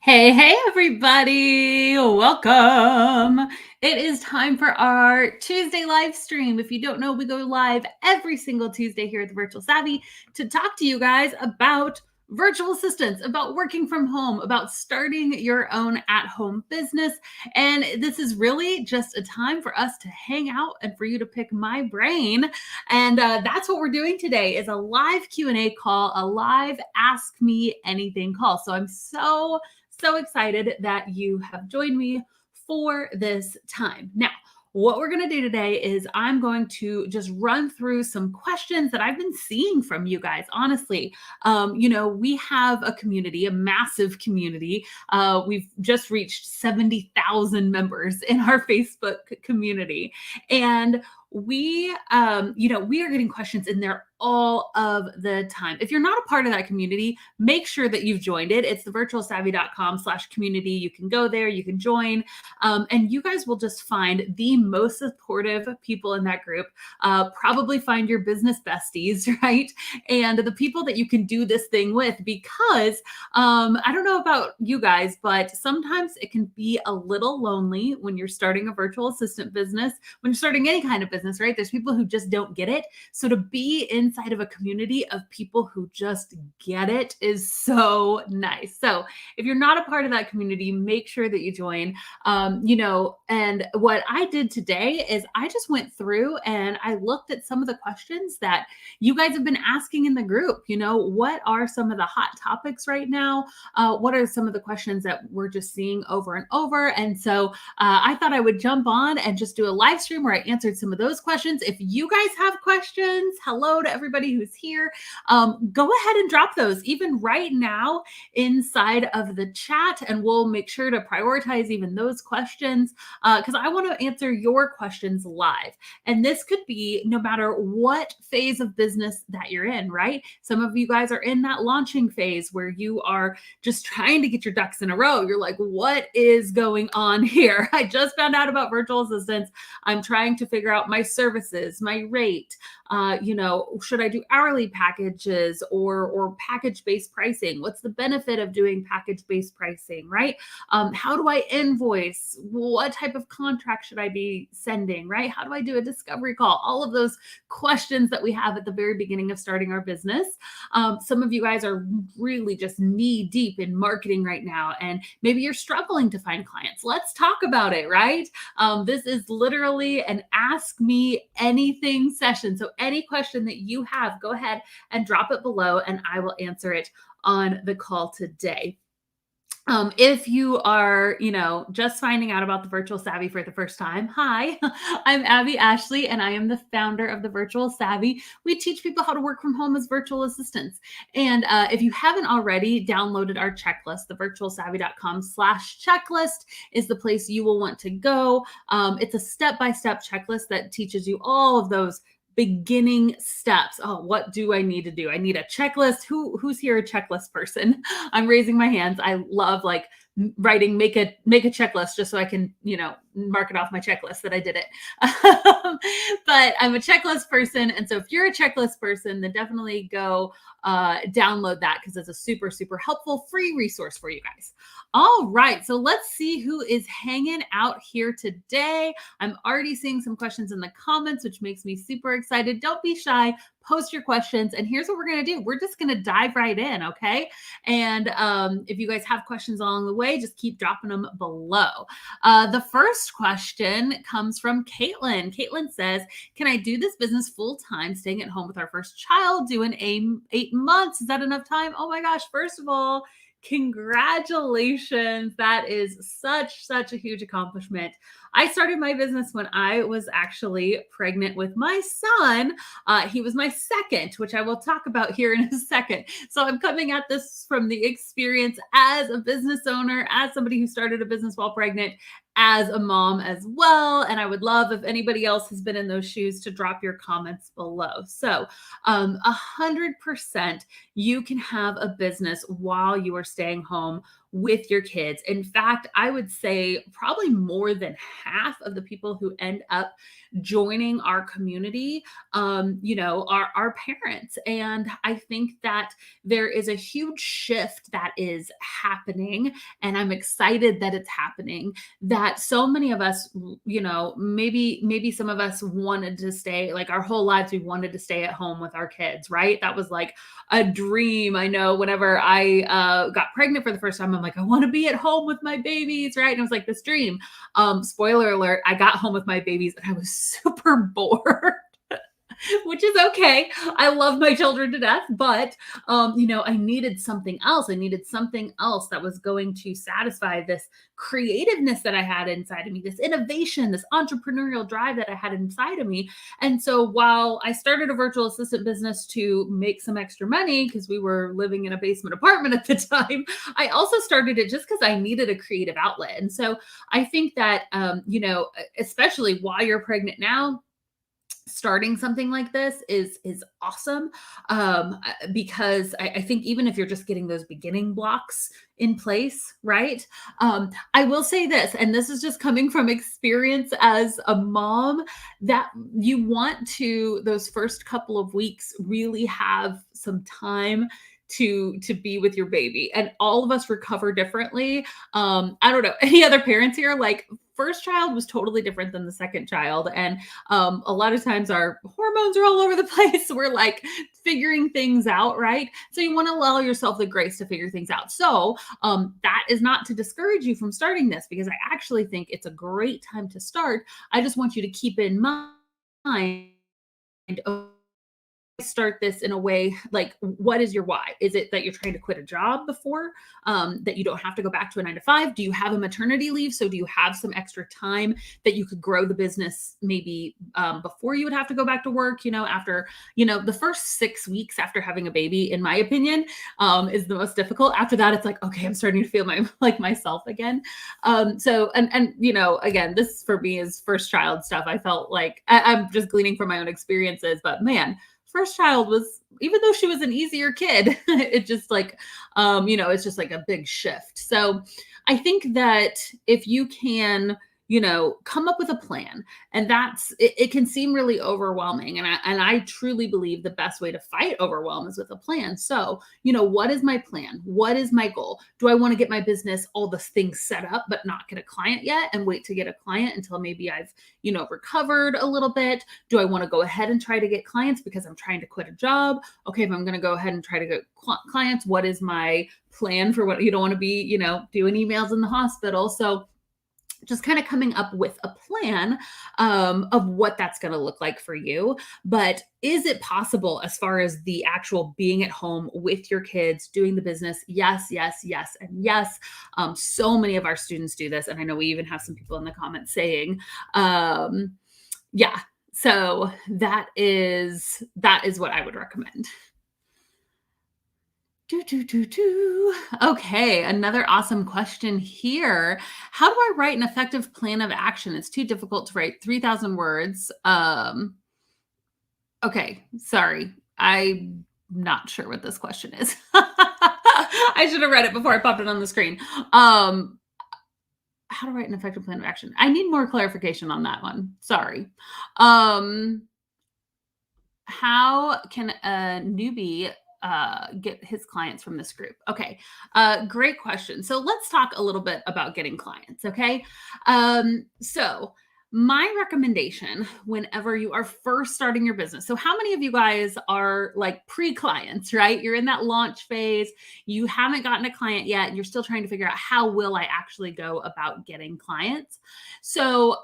Hey, everybody. Welcome. It is time for our Tuesday live stream. If you don't know, we go live every single Tuesday here at the Virtual Savvy to talk to you guys about virtual assistants, about working from home, about starting your own at-home business. And this is really just a time for us to hang out and for you to pick my brain. And that's what we're doing today is a live Q&A call, a live Ask Me Anything call. So I'm so excited that you have joined me for this time. Now, what we're going to do today is I'm going to just run through some questions that I've been seeing from you guys. Honestly, we have a community, a massive community. We've just reached 70,000 members in our Facebook community. And we are getting questions in there all of the time. If you're not a part of that community, make sure that you've joined it. It's thevirtualsavvy.com/community. You can go there, you can join, and you guys will just find the most supportive people in that group. Probably find your business besties, right? And the people that you can do this thing with, because I don't know about you guys, but sometimes it can be a little lonely when you're starting a virtual assistant business, when you're starting any kind of business, right? There's people who just don't get it. So to be inside of a community of people who just get it is so nice. So if you're not a part of that community, make sure that you join. And what I did today is I just went through and I looked at some of the questions that you guys have been asking in the group. What are some of the hot topics right now? What are some of the questions that we're just seeing over and over? And so I thought I would jump on and just do a live stream where I answered some of those questions. If you guys have questions, hello to everybody who's here. Go ahead and drop those even right now inside of the chat, and we'll make sure to prioritize even those questions because I want to answer your questions live. And this could be no matter what phase of business that you're in, right? Some of you guys are in that launching phase where you are just trying to get your ducks in a row. You're like, what is going on here? I just found out about virtual assistants. I'm trying to figure out my services, my rate. Should I do hourly packages or package-based pricing? What's the benefit of doing package-based pricing, right? How do I invoice? What type of contract should I be sending, right? How do I do a discovery call? All of those questions that we have at the very beginning of starting our business. Some of you guys are really just knee deep in marketing right now, and maybe you're struggling to find clients. Let's talk about it, right? This is literally an Ask Me Anything session. So any question that you have, go ahead and drop it below and I will answer it on the call today. If you are, just finding out about the Virtual Savvy for the first time, hi, I'm Abby Ashley, and I am the founder of the Virtual Savvy. We teach people how to work from home as virtual assistants. And if you haven't already downloaded our checklist, the virtualsavvy.com/checklist is the place you will want to go. It's a step-by-step checklist that teaches you all of those beginning steps. Oh, what do I need to do? I need a checklist. Who's here a checklist person? I'm raising my hands. I love writing, make a checklist just so I can, mark it off my checklist that I did it. But I'm a checklist person. And so if you're a checklist person, then definitely go download that because it's a super, super helpful free resource for you guys. All right. So let's see who is hanging out here today. I'm already seeing some questions in the comments, which makes me super excited. Don't be shy. Post your questions. And here's what we're going to do. We're just going to dive right in. Okay. And if you guys have questions along the way, just keep dropping them below. The first question comes from Caitlin. Caitlin says, can I do this business full time, staying at home with our first child, doing 8 months? Is that enough time? Oh my gosh. First of all, congratulations. That is such a huge accomplishment. I started my business when I was actually pregnant with my son. He was my second, which I will talk about here in a second. So I'm coming at this from the experience as a business owner, as somebody who started a business while pregnant, as a mom as well. And I would love if anybody else has been in those shoes to drop your comments below. So 100% you can have a business while you are staying home with your kids. In fact, I would say probably more than half of the people who end up joining our community, are parents. And I think that there is a huge shift that is happening, and I'm excited that it's happening. That so many of us, maybe some of us wanted to stay, like our whole lives, we wanted to stay at home with our kids, right? That was like a dream. I know whenever I got pregnant for the first time, I'm like, I want to be at home with my babies, right? And it was like this dream. Spoiler alert, I got home with my babies and I was super bored. Which is okay. I love my children to death, but I needed something else. I needed something else that was going to satisfy this creativeness that I had inside of me, this innovation, this entrepreneurial drive that I had inside of me. And so while I started a virtual assistant business to make some extra money because we were living in a basement apartment at the time, I also started it just because I needed a creative outlet. And so I think that especially while you're pregnant now, starting something like this is awesome, because I think even if you're just getting those beginning blocks in place, right? I will say this, and this is just coming from experience as a mom, that you want to, those first couple of weeks, really have some time to be with your baby. And all of us recover differently. I don't know, any other parents here? Like, first child was totally different than the second child. And a lot of times our hormones are all over the place. We're like figuring things out, right? So you want to allow yourself the grace to figure things out. So that is not to discourage you from starting this, because I actually think it's a great time to start. I just want you to keep in mind, start this in a way, like, what is your why? Is it that you're trying to quit a job before, that you don't have to go back to a 9 to 5? Do you have a maternity leave? So do you have some extra time that you could grow the business maybe before you would have to go back to work, after, the first 6 weeks after having a baby, in my opinion, is the most difficult. After that, it's like, okay, I'm starting to feel myself again. Again, this for me is first child stuff. I felt like I'm just gleaning from my own experiences, but man, first child was, even though she was an easier kid, it just like, it's just like a big shift. So I think that if you can, come up with a plan, and it can seem really overwhelming. And I truly believe the best way to fight overwhelm is with a plan. So, what is my plan? What is my goal? Do I want to get my business, all the things set up, but not get a client yet, and wait to get a client until maybe I've, recovered a little bit? Do I want to go ahead and try to get clients because I'm trying to quit a job? Okay, if I'm going to go ahead and try to get clients, what is my plan for what you don't want to be, doing emails in the hospital? So just kind of coming up with a plan of what that's going to look like for you. But is it possible as far as the actual being at home with your kids, doing the business? Yes, yes, yes, and yes. So many of our students do this. And I know we even have some people in the comments saying, yeah. So that is what I would recommend. Okay, another awesome question here. How do I write an effective plan of action? It's too difficult to write 3,000 words. Okay, sorry. I'm not sure what this question is. I should have read it before I popped it on the screen. How to write an effective plan of action? I need more clarification on that one. Sorry. How can a newbie get his clients from this group? Okay, great question. So let's talk a little bit about getting clients. Okay, so my recommendation whenever you are first starting your business. So how many of you guys are like pre-clients, right? You're in that launch phase. You haven't gotten a client yet. And you're still trying to figure out, how will I actually go about getting clients? So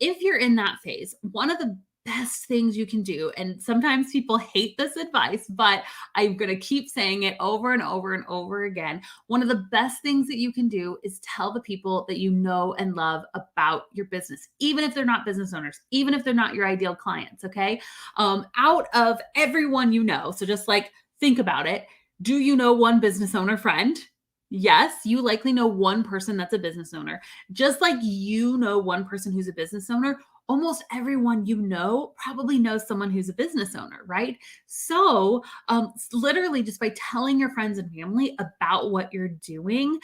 if you're in that phase, one of the best things you can do, and sometimes people hate this advice, but I'm going to keep saying it over and over and over again. One of the best things that you can do is tell the people that you know and love about your business, even if they're not business owners, even if they're not your ideal clients. Okay. Out of everyone you know. So just like, think about it. Do you know one business owner friend? Yes, you likely know one person that's a business owner. Just like you know one person who's a business owner, almost everyone you know probably knows someone who's a business owner, right? So, literally, just by telling your friends and family about what you're doing,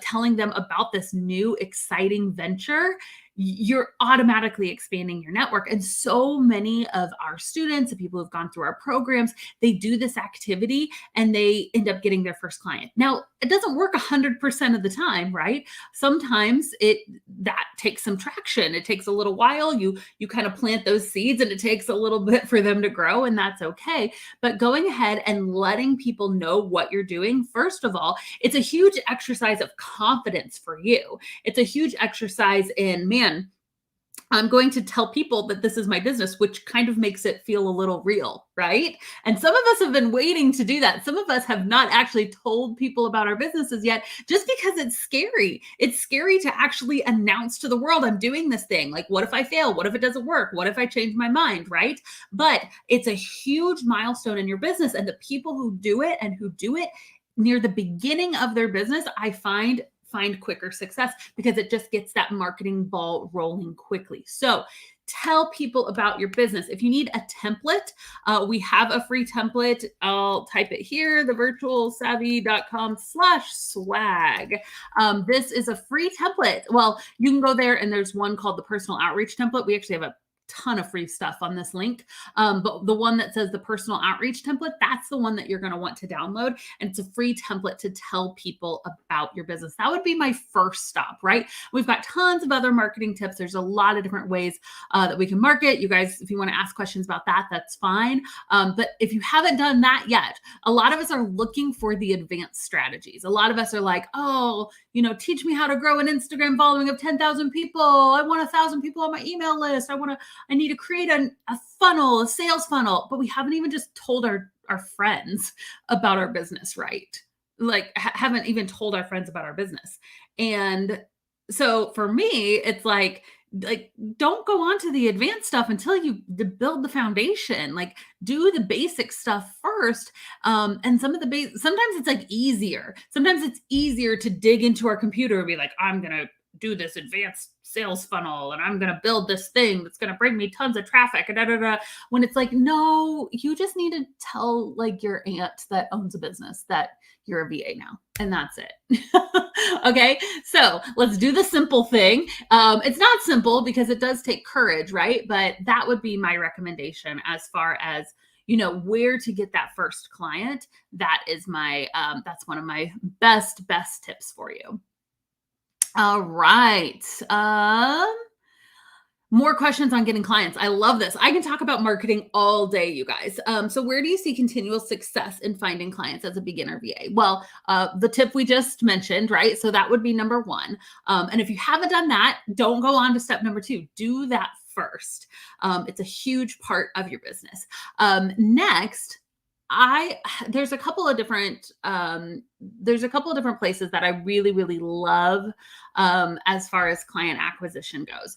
telling them about this new exciting venture, you're automatically expanding your network. And so many of our students, the people who've gone through our programs, they do this activity and they end up getting their first client. Now, it doesn't work 100% of the time, right? Sometimes that takes some traction. It takes a little while. You kind of plant those seeds and it takes a little bit for them to grow, and that's okay. But going ahead and letting people know what you're doing, first of all, it's a huge exercise of confidence for you. It's a huge exercise in, man, I'm going to tell people that this is my business, which kind of makes it feel a little real, right? And some of us have been waiting to do that. Some of us have not actually told people about our businesses yet, just because it's scary. It's scary to actually announce to the world, I'm doing this thing. Like, what if I fail? What if it doesn't work? What if I change my mind, right? But it's a huge milestone in your business. And the people who do it and who do it near the beginning of their business, I find quicker success because it just gets that marketing ball rolling quickly. So tell people about your business. If you need a template, we have a free template. I'll type it here, thevirtualsavvy.com/swag. This is a free template. Well, you can go there and there's one called the personal outreach template. We actually have a ton of free stuff on this link. But the one that says the personal outreach template, that's the one that you're going to want to download. And it's a free template to tell people about your business. That would be my first stop, right? We've got tons of other marketing tips. There's a lot of different ways that we can market. You guys, if you want to ask questions about that, that's fine. But if you haven't done that yet, a lot of us are looking for the advanced strategies. A lot of us are like, oh, teach me how to grow an Instagram following of 10,000 people. I want 1,000 people on my email list. I need to create a funnel, a sales funnel, but we haven't even just told our friends about our business, right? Like, haven't even told our friends about our business. And so for me, it's like, don't go on to the advanced stuff until you build the foundation. Like, do the basic stuff first. And sometimes it's like easier. Sometimes it's easier to dig into our computer and be like, I'm going to do this advanced sales funnel and I'm going to build this thing that's going to bring me tons of traffic and when it's like, no, you just need to tell like your aunt that owns a business that you're a VA now, and that's it. Okay, so let's do the simple thing. It's not simple because it does take courage, right? But that would be my recommendation as far as where to get that first client. That is that's one of my best tips for you. All right. More questions on getting clients. I love this. I can talk about marketing all day, you guys. So where do you see continual success in finding clients as a beginner VA? Well, the tip we just mentioned, right? So that would be number one. And if you haven't done that, don't go on to step number two. Do that first. It's a huge part of your business. Next, there's a couple of different places that I really, really love as far as client acquisition goes.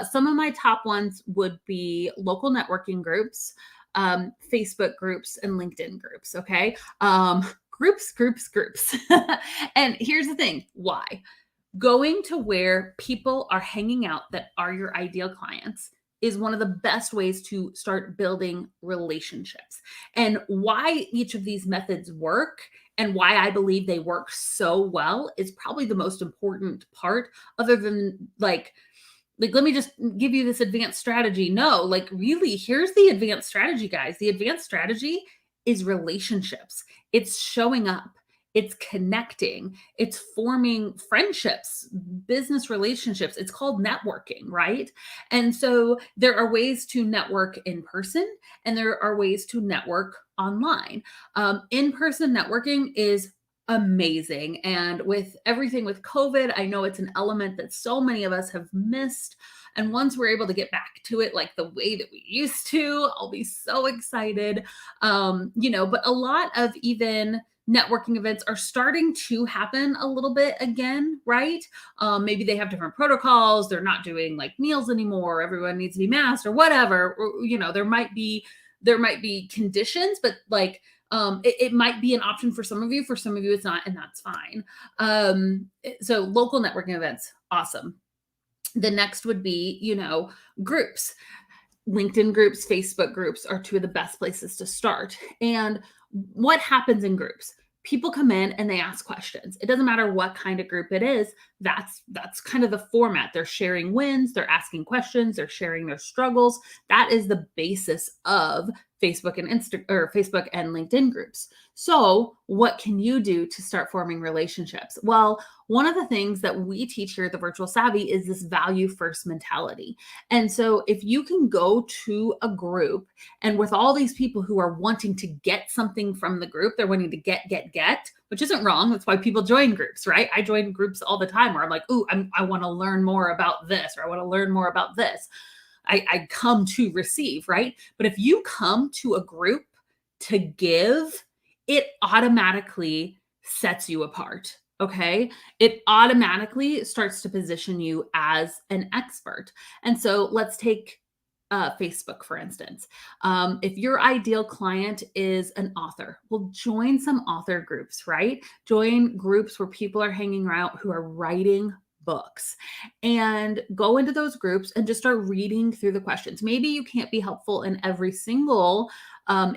Some of my top ones would be local networking groups, Facebook groups, and LinkedIn groups. Okay. Groups. And here's the thing. Why? Going to where people are hanging out that are your ideal clients is one of the best ways to start building relationships. And why each of these methods work and why I believe they work so well is probably the most important part, other than like let me just give you this advanced strategy. No, like really, here's the advanced strategy, guys. The advanced strategy is relationships. It's showing up. It's connecting. It's forming friendships, business relationships. It's called networking, right? And so there are ways to network in person and there are ways to network online. In-person networking is amazing. And with everything with COVID, I know it's an element that so many of us have missed. And once we're able to get back to it like the way that we used to, I'll be so excited. But a lot of even networking events are starting to happen a little bit again, right? Maybe they have different protocols. They're not doing like meals anymore. Everyone needs to be masked or whatever. Or, there might be conditions, but like it might be an option for some of you. For some of you, it's not, and that's fine. So local networking events, awesome. The next would be, groups. LinkedIn groups, Facebook groups are two of the best places to start. And what happens in groups? People come in and they ask questions. It doesn't matter what kind of group it is. That's kind of the format. They're sharing wins, they're asking questions, they're sharing their struggles. That is the basis of Facebook and LinkedIn groups. So, what can you do to start forming relationships? Well, one of the things that we teach here at the Virtual Savvy is this value first mentality. And so if you can go to a group and with all these people who are wanting to get something from the group, they're wanting to get, which isn't wrong. That's why people join groups, right? I join groups all the time where I'm like, ooh, I want to learn more about this, or I want to learn more about this. I come to receive, right? But if you come to a group to give, it automatically sets you apart. Okay. It automatically starts to position you as an expert. And so let's take Facebook, for instance. If your ideal client is an author, well, join some author groups, right? Join groups where people are hanging around who are writing books, and go into those groups and just start reading through the questions. Maybe you can't be helpful in every single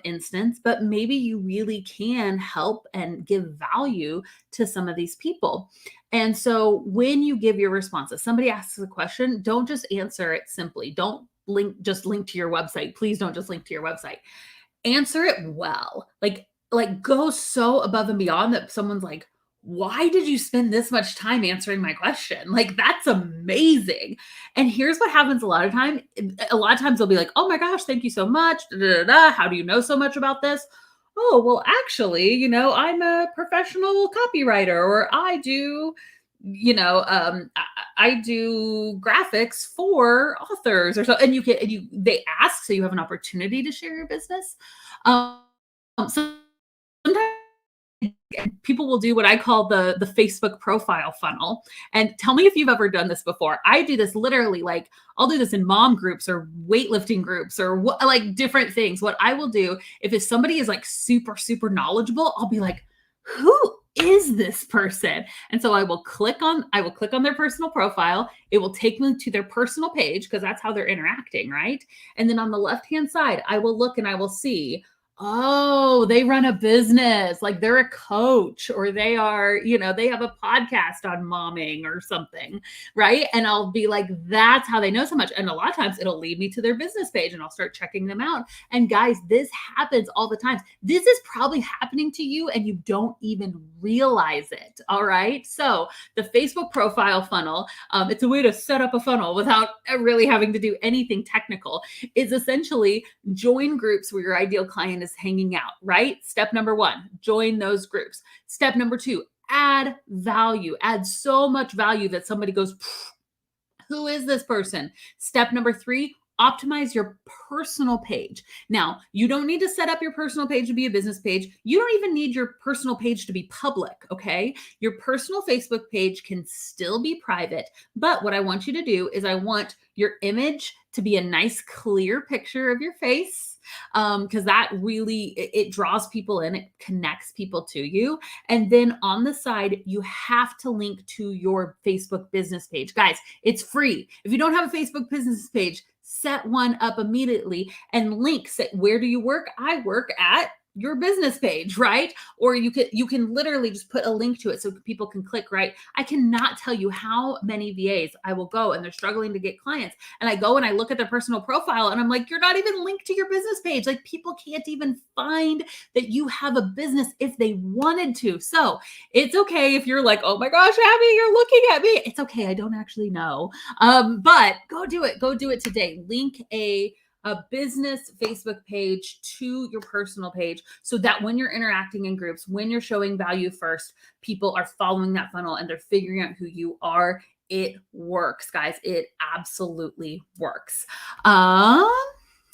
instance, but maybe you really can help and give value to some of these people. And so when you give your responses, somebody asks a question, don't just answer it simply. Don't just link to your website. Please don't just link to your website. Answer it well. Like go so above and beyond that someone's like, why did you spend this much time answering my question? Like, that's amazing. And here's what happens a lot of times. A lot of times they'll be like, oh my gosh, thank you so much. Da, da, da, da. How do you know so much about this? Oh, well, actually, I'm a professional copywriter, or I do, I do graphics for authors or so. And they ask, so you have an opportunity to share your business. So sometimes people will do what I call the Facebook profile funnel. And tell me if you've ever done this before. I do this literally, like I'll do this in mom groups or weightlifting groups or like different things. What I will do if somebody is like super, super knowledgeable, I'll be like, who is this person? And so I will click on their personal profile. It will take me to their personal page because that's how they're interacting, right? And then on the left-hand side, I will look and I will see, oh, they run a business, like they're a coach, or they are, they have a podcast on momming or something, right? And I'll be like, that's how they know so much. And a lot of times it'll lead me to their business page and I'll start checking them out. And guys, this happens all the time. This is probably happening to you and you don't even realize it. All right. So the Facebook profile funnel, it's a way to set up a funnel without really having to do anything technical, is essentially join groups where your ideal client is hanging out, right? Step number 1, join those groups. Step number 2, add value. Add so much value that somebody goes, who is this person? Step number 3, optimize your personal page. Now, you don't need to set up your personal page to be a business page. You don't even need your personal page to be public, okay? Your personal Facebook page can still be private, but what I want you to do is I want your image to be a nice, clear picture of your face, because that really, it draws people in, it connects people to you. And then on the side, you have to link to your Facebook business page. Guys, it's free. If you don't have a Facebook business page, set one up immediately and link. Say, where do you work? I work at your business page, right? Or you can literally just put a link to it so people can click, right? I cannot tell you how many VAs I will go and they're struggling to get clients. And I go and I look at their personal profile and I'm like, you're not even linked to your business page. Like, people can't even find that you have a business if they wanted to. So it's okay if you're like, oh my gosh, Abby, you're looking at me. It's okay. I don't actually know. But go do it. Go do it today. Link a business Facebook page to your personal page so that when you're interacting in groups, when you're showing value first, people are following that funnel and they're figuring out who you are. It works, guys. It absolutely works.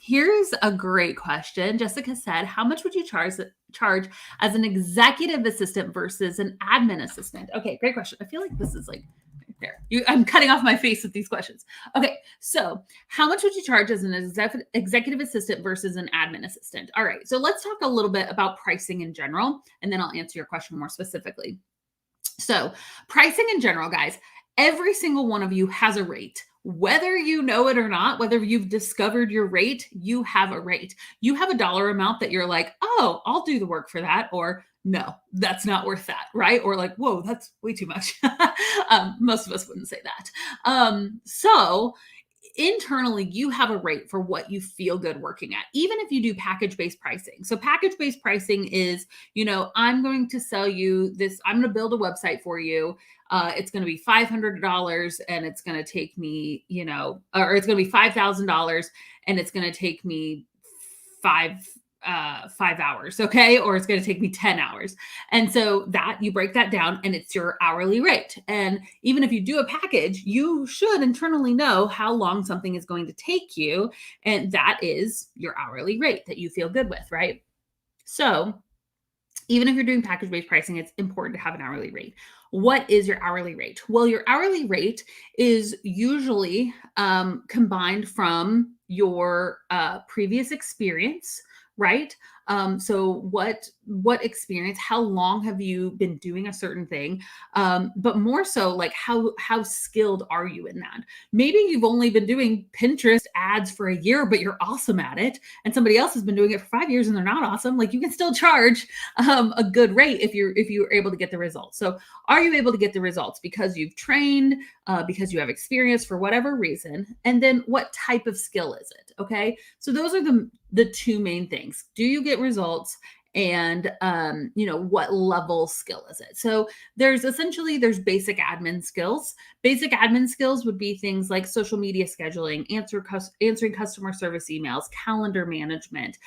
Here's a great question. Jessica said, how much would you charge as an executive assistant versus an admin assistant? Okay, great question. I feel like this is like there. I'm cutting off my face with these questions. Okay, so how much would you charge as an executive assistant versus an admin assistant? All right, so let's talk a little bit about pricing in general, and then I'll answer your question more specifically. So, pricing in general, guys, every single one of you has a rate. Whether you know it or not, whether you've discovered your rate, you have a rate. You have a dollar amount that you're like, oh, I'll do the work for that. Or no, that's not worth that. Right. Or like, whoa, that's way too much. Most of us wouldn't say that. So, internally you have a rate for what you feel good working at, even if you do package based pricing. So package based pricing is, I'm going to sell you this, I'm going to build a website for you. It's going to be $500 and it's going to take me, or it's going to be $5,000 and it's going to take me five 5 hours, okay, or it's going to take me 10 hours. And so that you break that down and it's your hourly rate. And even if you do a package, you should internally know how long something is going to take you, and that is your hourly rate that you feel good with, right? So even if you're doing package based pricing, it's important to have an hourly rate. What is your hourly rate? Well, your hourly rate is usually combined from your previous experience, right? So what experience? How long have you been doing a certain thing? But more so, like how skilled are you in that? Maybe you've only been doing Pinterest ads for a year, but you're awesome at it, and somebody else has been doing it for 5 years and they're not awesome. Like, you can still charge a good rate if you're able to get the results. So are you able to get the results because you've trained, because you have experience for whatever reason? And then what type of skill is it? Okay. So those are the two main things. Do you get results? And what level skill is it? So there's basic admin skills. Basic admin skills would be things like social media scheduling, answering customer service emails, calendar management,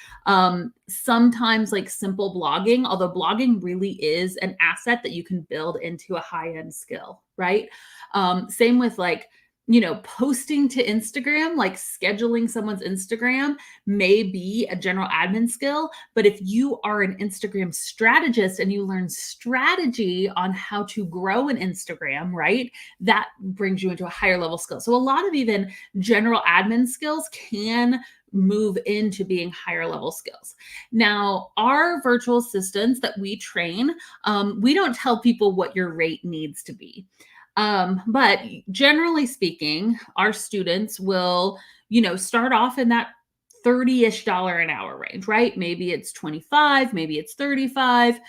sometimes like simple blogging, although blogging really is an asset that you can build into a high-end skill, right? Same with like, posting to Instagram, like scheduling someone's Instagram may be a general admin skill. But if you are an Instagram strategist and you learn strategy on how to grow an Instagram, right, that brings you into a higher level skill. So a lot of even general admin skills can move into being higher level skills. Now, our virtual assistants that we train, we don't tell people what your rate needs to be. But generally speaking, our students will, start off in that $30-ish an hour range, right? Maybe it's 25, maybe it's 35.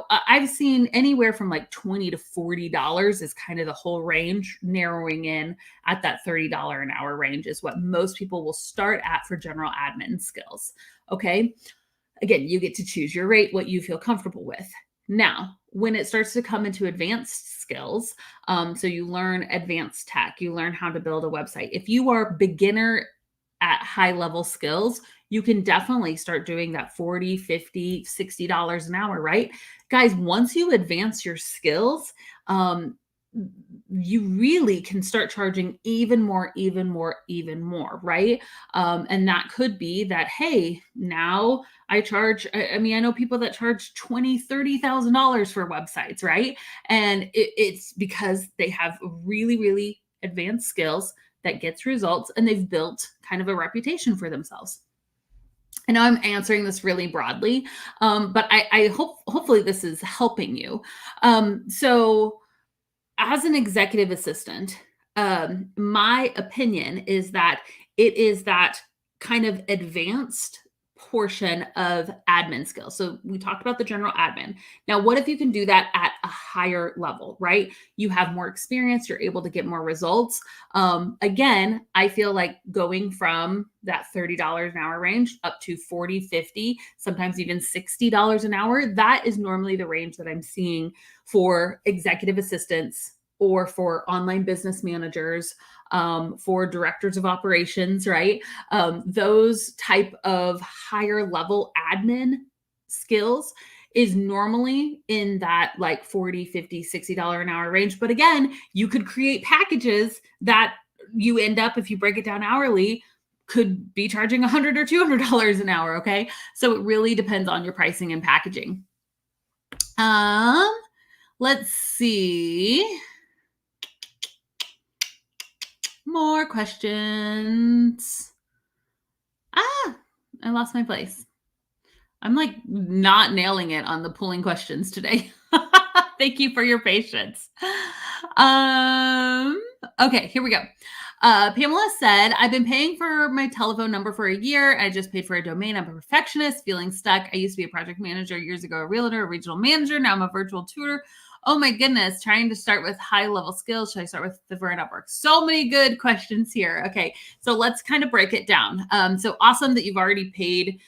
I've seen anywhere from like $20 to $40 is kind of the whole range. Narrowing in at that $30 an hour range is what most people will start at for general admin skills. Okay. Again, you get to choose your rate, what you feel comfortable with. Now, when it starts to come into advanced skills, so you learn advanced tech, you learn how to build a website. If you are beginner at high level skills, you can definitely start doing that $40, $50, $60 an hour, right? Guys, once you advance your skills, you really can start charging even more, right? And that could be that, hey, now I charge, I know people that charge $20,000, $30,000 for websites, right? And it's because they have really, really advanced skills that gets results, and they've built kind of a reputation for themselves. I know I'm answering this really broadly, but I hopefully this is helping you. So as an executive assistant, my opinion is that it is that kind of advanced portion of admin skills. So we talked about the general admin. Now, what if you can do that at a higher level, right? You have more experience, you're able to get more results. Again, I feel like going from that $30 an hour range up to 40, 50, sometimes even $60 an hour, that is normally the range that I'm seeing for executive assistants or for online business managers, for directors of operations, right? Those type of higher level admin skills is normally in that like 40, 50, $60 an hour range. But again, you could create packages that you end up, if you break it down hourly, could be charging $100 or $200 an hour. Okay. So it really depends on your pricing and packaging. Let's see. More questions. I lost my place. I'm like not nailing it on the pulling questions today. Thank you for your patience. Okay, here we go. Pamela said, I've been paying for my telephone number for a year. I just paid for a domain. I'm a perfectionist, feeling stuck. I used to be a project manager years ago, a realtor, a regional manager. Now I'm a virtual tutor. Oh my goodness, trying to start with high level skills. Should I start with the Fiverr Upwork? So many good questions here. Okay, so let's kind of break it down. So awesome that you've already paid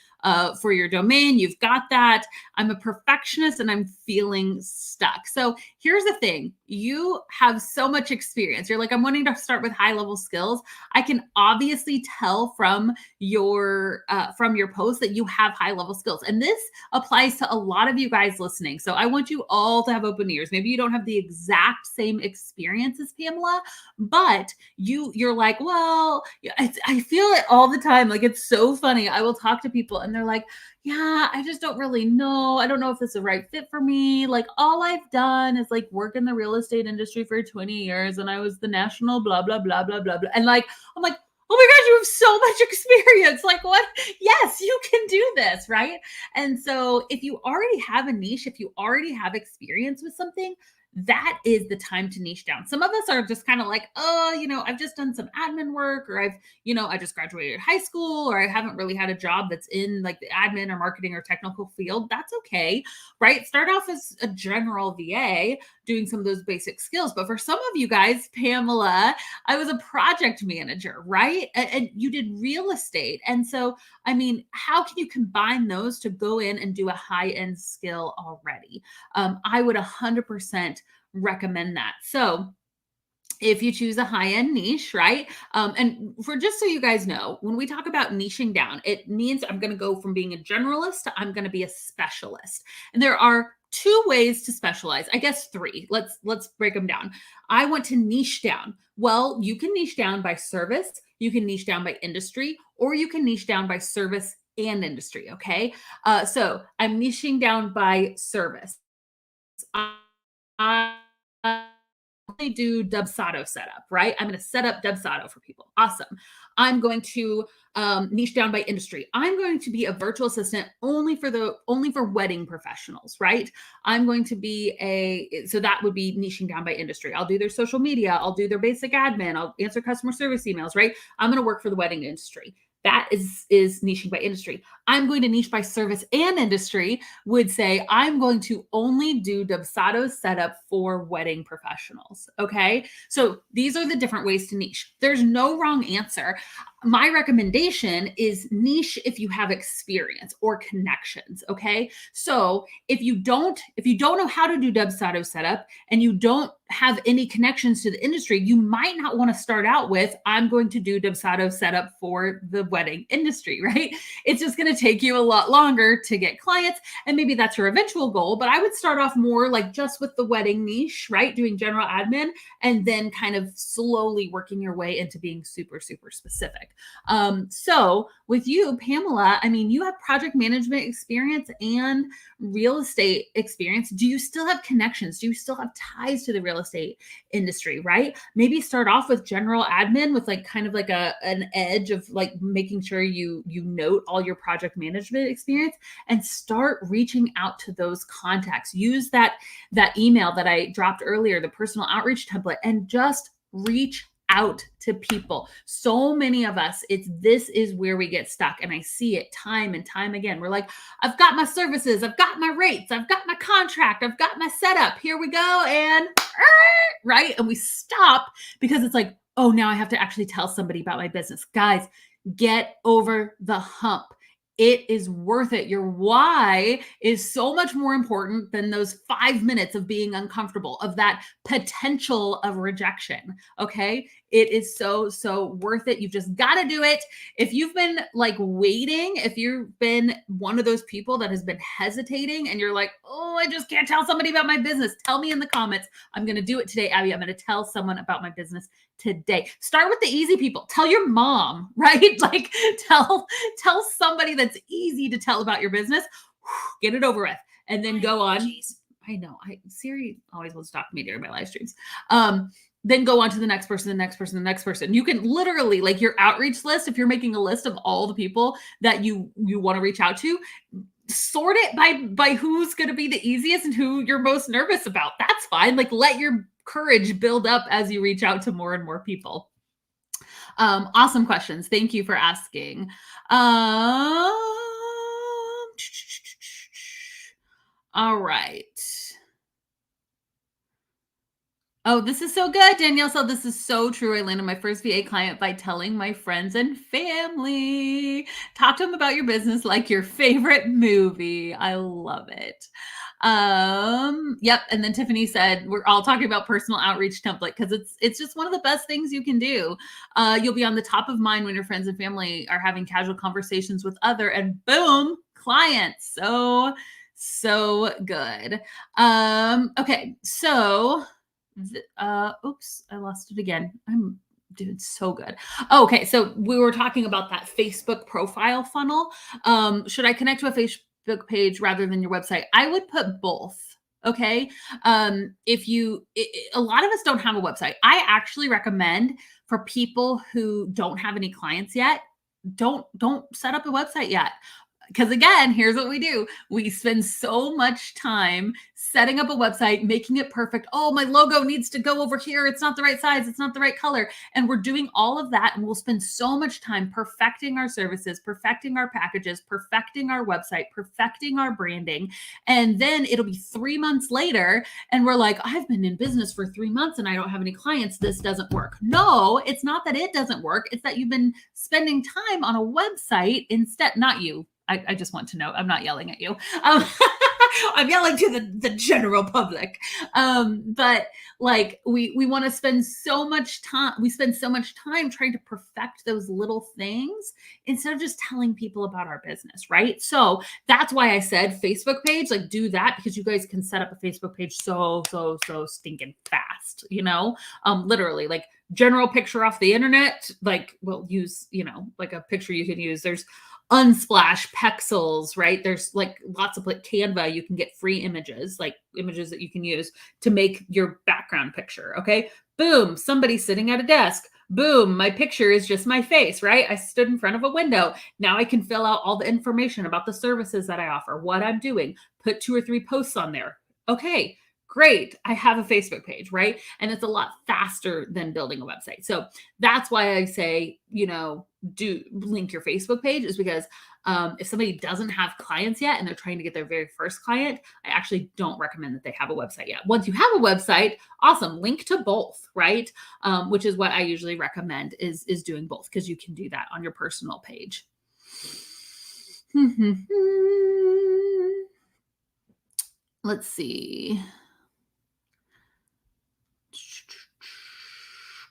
for your domain. You've got that. I'm a perfectionist and I'm feeling stuck. So here's the thing. You have so much experience. You're like, I'm wanting to start with high level skills. I can obviously tell from your post that you have high level skills. And this applies to a lot of you guys listening. So I want you all to have open ears. Maybe you don't have the exact same experience as Pamela, but you're like, well, I feel it all the time. Like, it's so funny. I will talk to people and they're like, yeah, I just don't really know. I don't know if it's the right fit for me. Like, all I've done is like work in the real estate industry for 20 years and I was the national blah, blah, blah, blah, blah, blah. And like, I'm like, oh my gosh, you have so much experience. Like, what? Yes, you can do this, right? And so if you already have a niche, if you already have experience with something, that is the time to niche down. Some of us are just kind of like, oh, I've just done some admin work, or I just graduated high school, or I haven't really had a job that's in like the admin or marketing or technical field. That's okay, right? Start off as a general VA doing some of those basic skills. But for some of you guys, Pamela, I was a project manager, right? And you did real estate. And so, I mean, how can you combine those to go in and do a high-end skill already? I would 100% recommend that. So if you choose a high-end niche, right? And for just so you guys know, when we talk about niching down, it means I'm going to go from being a generalist to I'm going to be a specialist. And there are two ways to specialize. I guess three. Let's break them down. I want to niche down. Well, you can niche down by service, you can niche down by industry, or you can niche down by service and industry. Okay. So I'm niching down by service. I do Dubsado setup, right? I'm going to set up Dubsado for people. Awesome. I'm going to niche down by industry. I'm going to be a virtual assistant only for wedding professionals, right? I'm going to be so that would be niching down by industry. I'll do their social media. I'll do their basic admin. I'll answer customer service emails, right? I'm going to work for the wedding industry. That is niching by industry. I'm going to niche by service and industry would say, I'm going to only do Dubsado setup for wedding professionals. Okay. So these are the different ways to niche. There's no wrong answer. My recommendation is niche if you have experience or connections. Okay. So if you don't know how to do Dubsado setup and you don't have any connections to the industry, you might not want to start out with, I'm going to do Dubsado setup for the wedding industry, right? It's just going to take you a lot longer to get clients. And maybe that's your eventual goal, but I would start off more like just with the wedding niche, right? Doing general admin, and then kind of slowly working your way into being super, super specific. So with you, Pamela, I mean, you have project management experience and real estate experience. Do you still have connections? Do you still have ties to the real estate industry, right? Maybe start off with general admin with like kind of like an edge of like making sure you note all your project management experience and start reaching out to those contacts. Use that email that I dropped earlier, the personal outreach template, and just reach out to people. So many of us, this is where we get stuck. And I see it time and time again. We're like, I've got my services, I've got my rates, I've got my contract, I've got my setup. Here we go. And right. And we stop because it's like, oh, now I have to actually tell somebody about my business. Guys, get over the hump. It is worth it. Your why is so much more important than those 5 minutes of being uncomfortable, of that potential of rejection. Okay. It is so, so worth it. You've just got to do it. If you've been like waiting, if you've been one of those people that has been hesitating and you're like, oh, I just can't tell somebody about my business, tell me in the comments. I'm going to do it today, Abby. I'm going to tell someone about my business today. Start with the easy people. Tell your mom, right? Like tell somebody that's easy to tell about your business. Get it over with, and then go on. Geez. I know. Siri always wants to talk to me during my live streams. Then go on to the next person, the next person, the next person. You can literally, like your outreach list, if you're making a list of all the people that you want to reach out to, sort it by who's going to be the easiest and who you're most nervous about. That's fine. Like, let your courage build up as you reach out to more and more people. Awesome questions. Thank you for asking. All right. Oh, this is so good. Danielle said, this is so true. I landed my first VA client by telling my friends and family. Talk to them about your business like your favorite movie. I love it. Yep. And then Tiffany said, we're all talking about personal outreach template because it's just one of the best things you can do. You'll be on the top of mind when your friends and family are having casual conversations with other, and boom, clients. So good. Okay. So oops, I lost it again. I'm doing so good. Okay, so we were talking about that Facebook profile funnel. Should I connect to a Facebook page rather than your website? I would put both. Okay. If you, a lot of us don't have a website. I actually recommend for people who don't have any clients yet, don't set up a website yet. Because again, here's what we do. We spend so much time setting up a website, making it perfect. Oh, my logo needs to go over here. It's not the right size. It's not the right color. And we're doing all of that. And we'll spend so much time perfecting our services, perfecting our packages, perfecting our website, perfecting our branding. And then it'll be 3 months later. And we're like, I've been in business for 3 months and I don't have any clients. This doesn't work. No, it's not that it doesn't work. It's that you've been spending time on a website instead, not you. I just want to know, I'm not yelling at you. I'm yelling to the general public. But like we want to spend so much time, we spend so much time trying to perfect those little things instead of just telling people about our business, right? So that's why I said Facebook page, like do that, because you guys can set up a Facebook page so stinking fast, literally like general picture off the internet, like we'll use, like a picture you can use. There's Unsplash, Pexels, right? There's like lots of like Canva. You can get free images, like images that you can use to make your background picture. Okay. Boom. Somebody sitting at a desk. Boom. My picture is just my face, right? I stood in front of a window. Now I can fill out all the information about the services that I offer, what I'm doing, put 2 or 3 posts on there. Okay. Great. I have a Facebook page, right? And it's a lot faster than building a website. So that's why I say, do link your Facebook page, is because if somebody doesn't have clients yet and they're trying to get their very first client, I actually don't recommend that they have a website yet. Once you have a website, awesome, link to both, right? Which is what I usually recommend is doing both, because you can do that on your personal page. Let's see.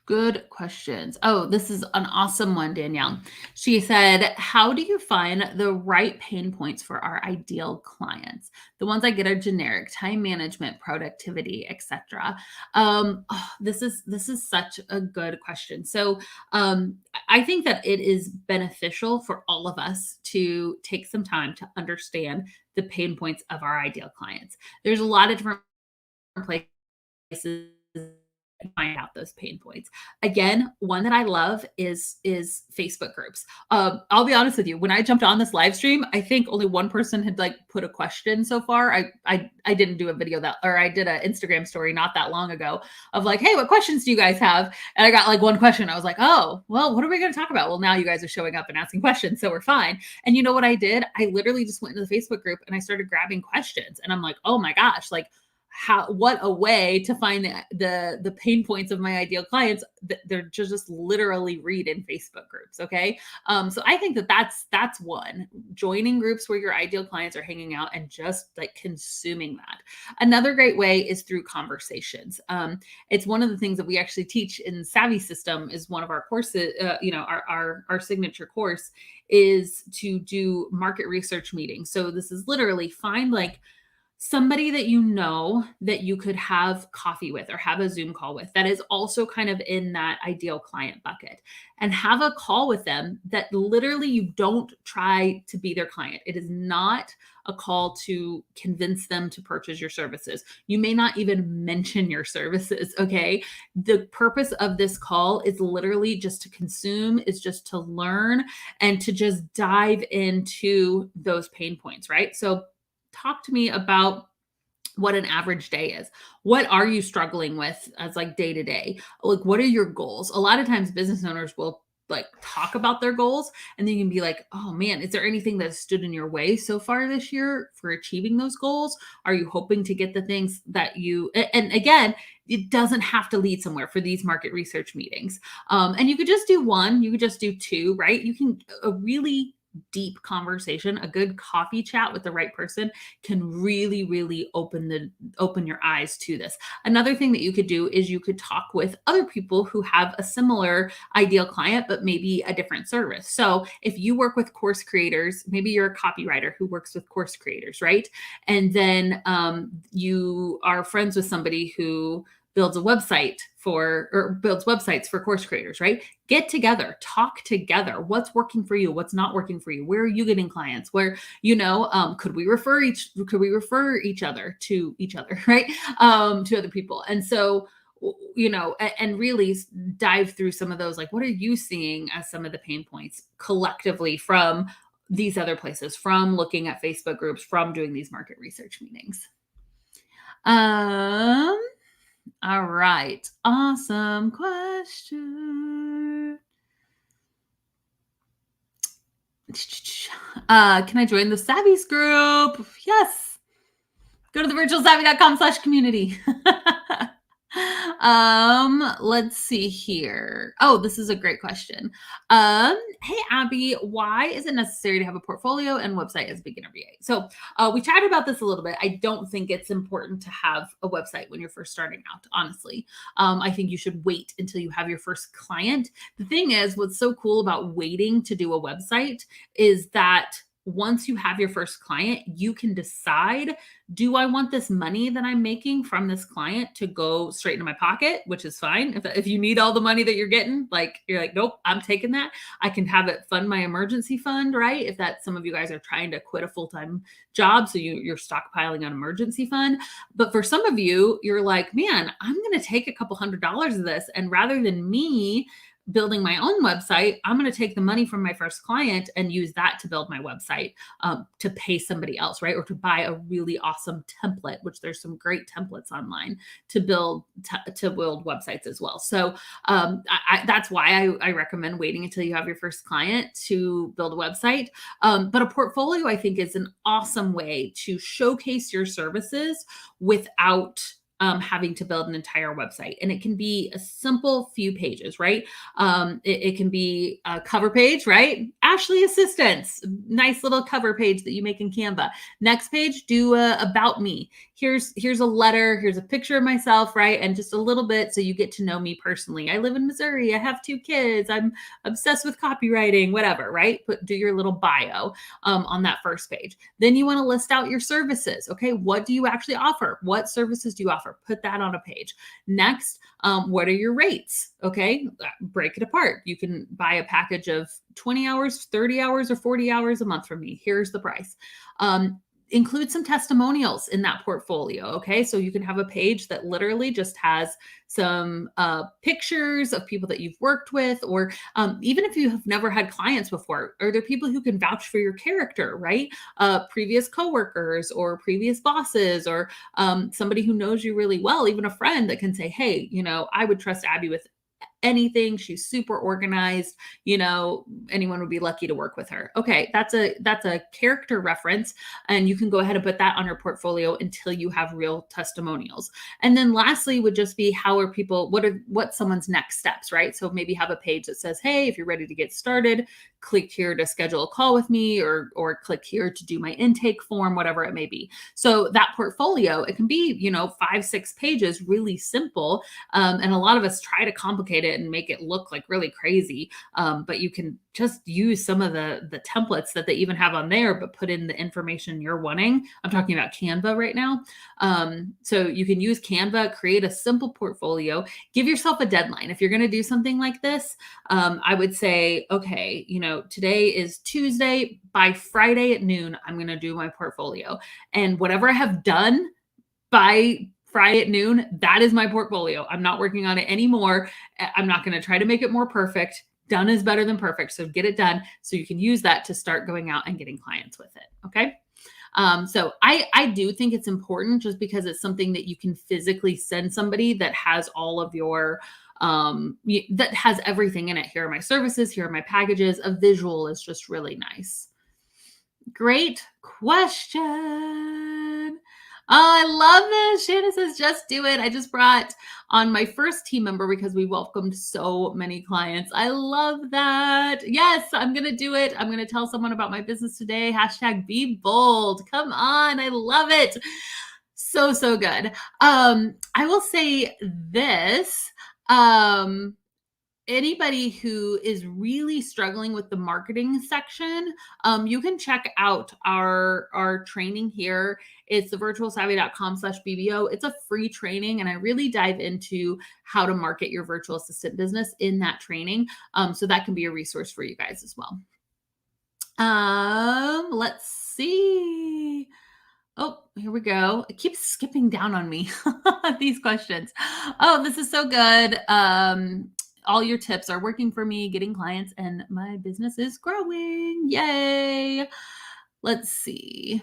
Good questions. Oh, this is an awesome one, Danielle. She said, how do you find the right pain points for our ideal clients? The ones I get are generic: time management, productivity, etc. This is such a good question. So I think that it is beneficial for all of us to take some time to understand the pain points of our ideal clients. There's a lot of different places find out those pain points. Again, one that I love is Facebook groups. I'll be honest with you. When I jumped on this live stream, I think only one person had like put a question so far. I didn't do a video I did an Instagram story not that long ago of like, hey, what questions do you guys have? And I got like one question. I was like, oh, well, what are we going to talk about? Well, now you guys are showing up and asking questions, so we're fine. And you know what I did? I literally just went into the Facebook group and I started grabbing questions. And I'm like, oh my gosh, like, what a way to find the pain points of my ideal clients. They're just literally read in Facebook groups. Okay. So I think that's one, joining groups where your ideal clients are hanging out and just like consuming that. Another great way is through conversations. It's one of the things that we actually teach in Savvy System, is one of our courses, our signature course is to do market research meetings. So this is literally find like somebody that you know that you could have coffee with or have a Zoom call with that is also kind of in that ideal client bucket, and have a call with them that literally you don't try to be their client. It is not a call to convince them to purchase your services. You may not even mention your services, okay? The purpose of this call is literally just to consume, is just to learn and to just dive into those pain points, right? So talk to me about what an average day is. What are you struggling with as like day to day? Like, what are your goals? A lot of times business owners will like talk about their goals, and then you can be like, oh man, is there anything that stood in your way so far this year for achieving those goals? Are you hoping to get the things that and again, it doesn't have to lead somewhere for these market research meetings. And you could just do one, you could just do two, right? You can a really deep conversation, a good coffee chat with the right person can really, really open your eyes to this. Another thing that you could do is you could talk with other people who have a similar ideal client, but maybe a different service. So if you work with course creators, maybe you're a copywriter who works with course creators, right? And then you are friends with somebody who builds a website or builds websites for course creators, right? Get together, talk together. What's working for you? What's not working for you? Where are you getting clients? Where, could we refer each other to each other, right? To other people. And so, and really dive through some of those, like, what are you seeing as some of the pain points collectively from these other places, from looking at Facebook groups, from doing these market research meetings? All right. Awesome question. Can I join the Savvies group? Yes. Go to thevirtualsavvy.com/community. Let's see here. Oh, this is a great question. Hey Abby, why is it necessary to have a portfolio and website as a beginner VA? So we chatted about this a little bit. I don't think it's important to have a website when you're first starting out, honestly. I think you should wait until you have your first client. The thing is, what's so cool about waiting to do a website is that once you have your first client, you can decide, do I want this money that I'm making from this client to go straight into my pocket, which is fine. If you need all the money that you're getting, like you're like, nope, I'm taking that. I can have it fund my emergency fund, right? If that's some of you guys are trying to quit a full-time job, so you're stockpiling an emergency fund. But for some of you, you're like, man, I'm going to take a couple $100s of this, and rather than me building my own website, I'm going to take the money from my first client and use that to build my website, to pay somebody else, right? Or to buy a really awesome template, which there's some great templates online to build websites as well. So that's why I recommend waiting until you have your first client to build a website. But a portfolio, I think, is an awesome way to showcase your services without having to build an entire website. And it can be a simple few pages, right? It can be a cover page, right? Ashley Assistance, nice little cover page that you make in Canva. Next page, do a about me. Here's a letter, here's a picture of myself, right? And just a little bit so you get to know me personally. I live in Missouri, I have 2 kids, I'm obsessed with copywriting, whatever, right? Do your little bio on that first page. Then you want to list out your services. Okay, what do you actually offer? What services do you offer? Put that on a page. Next, what are your rates? Okay, break it apart. You can buy a package of 20 hours, 30 hours, or 40 hours a month from me. Here's the price. Include some testimonials in that portfolio. Okay, so you can have a page that literally just has some pictures of people that you've worked with, or even if you have never had clients before, are there people who can vouch for your character, right? Previous coworkers or previous bosses, or somebody who knows you really well, even a friend that can say, hey, I would trust Abby with anything. She's super organized. Anyone would be lucky to work with her. Okay, that's a character reference, and you can go ahead and put that on your portfolio until you have real testimonials. And then lastly would just be, what's someone's next steps, right? So maybe have a page that says, hey, if you're ready to get started, click here to schedule a call with me, or click here to do my intake form, whatever it may be. So that portfolio, it can be 5-6 pages, really simple. And a lot of us try to complicate it it and make it look like really crazy. But you can just use some of the templates that they even have on there, but put in the information you're wanting. I'm talking about Canva right now. So you can use Canva, create a simple portfolio, give yourself a deadline. If you're going to do something like this, I would say, okay, today is Tuesday. By Friday at noon, I'm going to do my portfolio. And whatever I have done by Friday at noon, that is my portfolio. I'm not working on it anymore. I'm not going to try to make it more perfect. Done is better than perfect. So get it done so you can use that to start going out and getting clients with it. Okay. So I do think it's important just because it's something that you can physically send somebody that has all of your, that has everything in it. Here are my services. Here are my packages. A visual is just really nice. Great question. Oh, I love this. Shannon says, just do it. I just brought on my first team member because we welcomed so many clients. I love that. Yes, I'm going to do it. I'm going to tell someone about my business today. # be bold. Come on. I love it. So, so good. I will say this. Anybody who is really struggling with the marketing section, you can check out our training here. It's the virtualsavvy.com/BBO. It's a free training, and I really dive into how to market your virtual assistant business in that training. So that can be a resource for you guys as well. Let's see. Oh, here we go. It keeps skipping down on me, these questions. Oh, this is so good. All your tips are working for me, getting clients, and my business is growing. Yay. Let's see.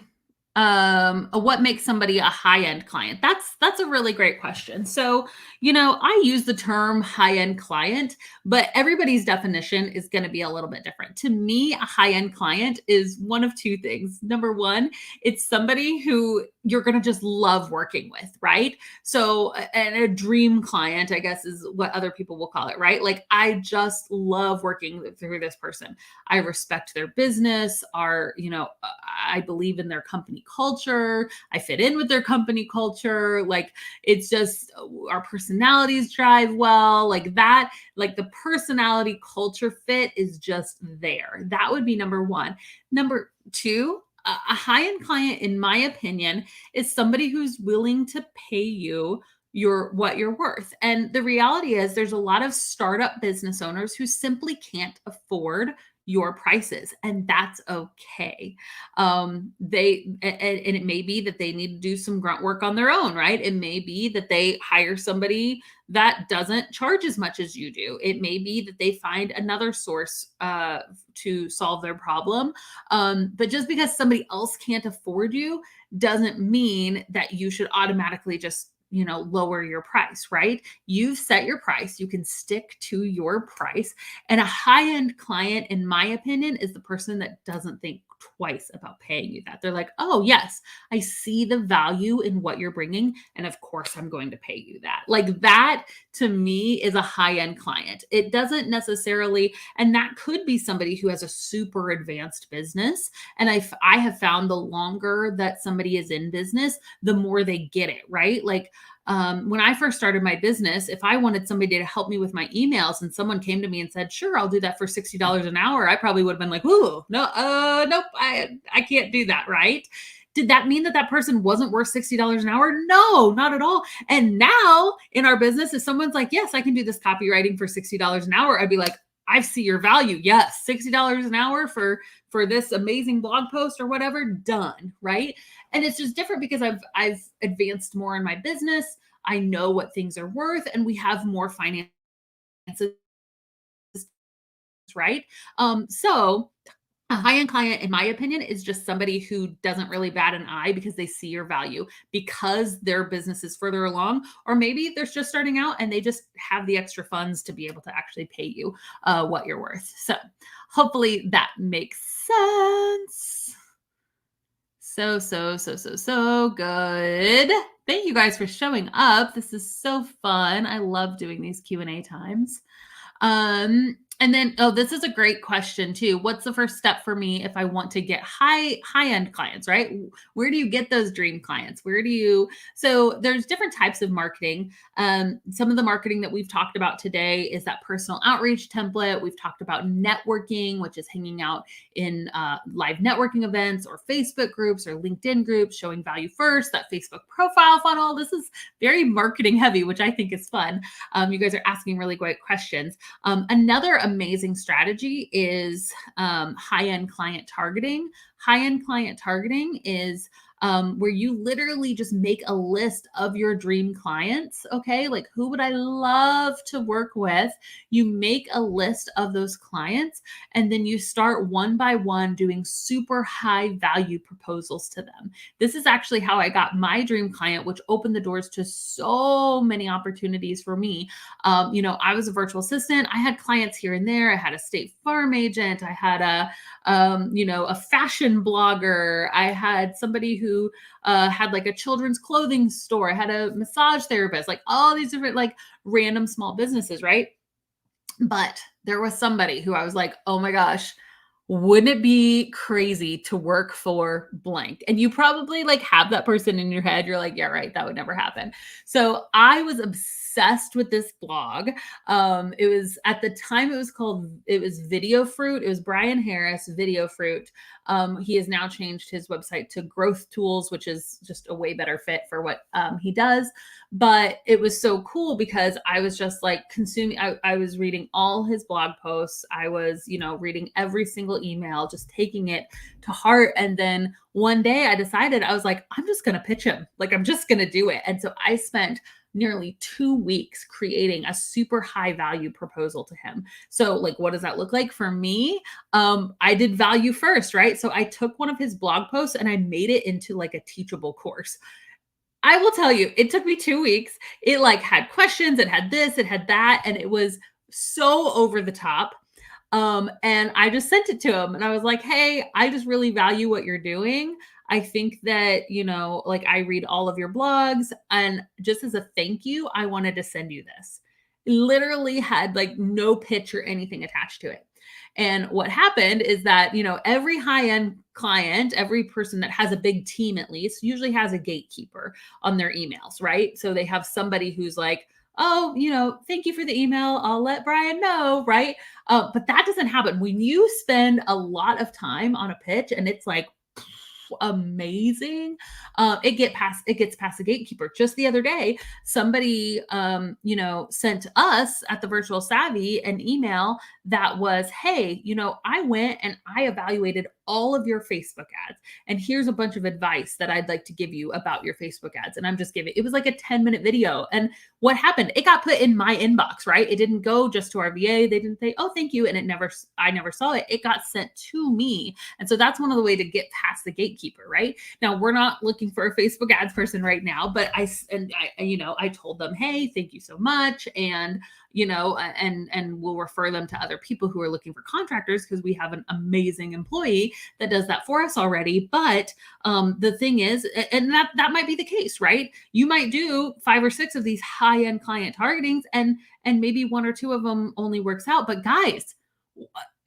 What makes somebody a high-end client? That's a really great question. So, I use the term high-end client, but everybody's definition is going to be a little bit different. To me, a high-end client is one of two things. Number one, it's somebody who you're going to just love working with, right? So, and a dream client, I guess, is what other people will call it, right? Like, I just love working through this person. I respect their business, I believe in their company culture. I fit in with their company culture. Like, it's just our personalities drive well, like that, like the personality culture fit is just there. That would be number one. Number two, a high-end client, in my opinion, is somebody who's willing to pay you what you're worth. And the reality is there's a lot of startup business owners who simply can't afford your prices, and that's okay. And it may be that they need to do some grunt work on their own, right? It may be that they hire somebody that doesn't charge as much as you do. It may be that they find another source to solve their problem. But just because somebody else can't afford you doesn't mean that you should automatically just lower your price, right? You've set your price. You can stick to your price. And a high-end client, in my opinion, is the person that doesn't think twice about paying you that. They're like, oh, yes, I see the value in what you're bringing. And of course, I'm going to pay you that. Like, that to me is a high-end client. It doesn't necessarily, and that could be somebody who has a super advanced business. And I have found the longer that somebody is in business, the more they get it, right? Like, when I first started my business, if I wanted somebody to help me with my emails and someone came to me and said, sure, I'll do that for $60 an hour, I probably would have been like, ooh, no, nope, I can't do that, right? Did that mean that person wasn't worth $60 an hour? No, not at all. And now in our business, if someone's like, yes, I can do this copywriting for $60 an hour, I'd be like, I see your value. Yes, $60 an hour for this amazing blog post or whatever, done, right? And it's just different because I've advanced more in my business. I know what things are worth, and we have more finances, right? So a high-end client, in my opinion, is just somebody who doesn't really bat an eye because they see your value, because their business is further along, or maybe they're just starting out and they just have the extra funds to be able to actually pay you what you're worth. So hopefully that makes sense. So good. Thank you guys for showing up. This is so fun. I love doing these Q&A times. And then, oh, this is a great question too. What's the first step for me if I want to get high end clients, right? Where do you get those dream clients? Where do you So there's different types of marketing. Some of the marketing that we've talked about today is that personal outreach template. We've talked about networking, which is hanging out in live networking events or Facebook groups or LinkedIn groups, showing value first, that Facebook profile funnel. This is very marketing heavy, which I think is fun. You guys are asking really great questions. Another amazing strategy is high-end client targeting. High-end client targeting is where you literally just make a list of your dream clients. Okay. Like, who would I love to work with? You make a list of those clients, and then you start one by one doing super high value proposals to them. This is actually how I got my dream client, which opened the doors to so many opportunities for me. I was a virtual assistant. I had clients here and there. I had a State Farm agent. I had a fashion blogger. I had somebody who had like a children's clothing store. I had a massage therapist, like all these different like random small businesses, right? But there was somebody who I was like, oh my gosh, wouldn't it be crazy to work for blank? And you probably like have that person in your head. You're like, yeah, right, that would never happen. So I was obsessed with this blog. It was at the time it was Video Fruit. It was Brian Harris, Video Fruit. He has now changed his website to Growth Tools, which is just a way better fit for what he does. But it was so cool because I was just like consuming, I was reading all his blog posts. I was, reading every single email, just taking it to heart. And then one day I decided, I was like, I'm just going to pitch him. Like, I'm just going to do it. And so I spent nearly 2 weeks creating a super high value proposal to him. So like, what does that look like for me? I did value first, right? So I took one of his blog posts and I made it into like a teachable course. I will tell you, it took me 2 weeks. It like had questions, it had this, it had that, and it was so over the top. And I just sent it to him and I was like, hey, I just really value what you're doing. I think that, like I read all of your blogs, and just as a thank you, I wanted to send you this. Literally had like no pitch or anything attached to it. And what happened is that, every high end client, every person that has a big team at least, usually has a gatekeeper on their emails, right? So they have somebody who's like, oh, thank you for the email. I'll let Brian know, right? But that doesn't happen when you spend a lot of time on a pitch and it's like amazing. It gets past the gatekeeper. Just the other day, somebody sent us at the Virtual Savvy an email that was, hey, I went and I evaluated all of your Facebook ads, and here's a bunch of advice that I'd like to give you about your Facebook ads. And I'm just giving, it was like a 10-minute video. And what happened? It got put in my inbox, right? It didn't go just to our VA. They didn't say, oh, thank you. And I never saw it. It got sent to me. And so that's one of the way to get past the gatekeeper, right? Now, we're not looking for a Facebook ads person right now, but I told them, hey, thank you so much. And and we'll refer them to other people who are looking for contractors because we have an amazing employee that does that for us already. But the thing is, and that might be the case, right? You might do 5 or 6 of these high end client targetings, and maybe 1 or 2 of them only works out. But guys,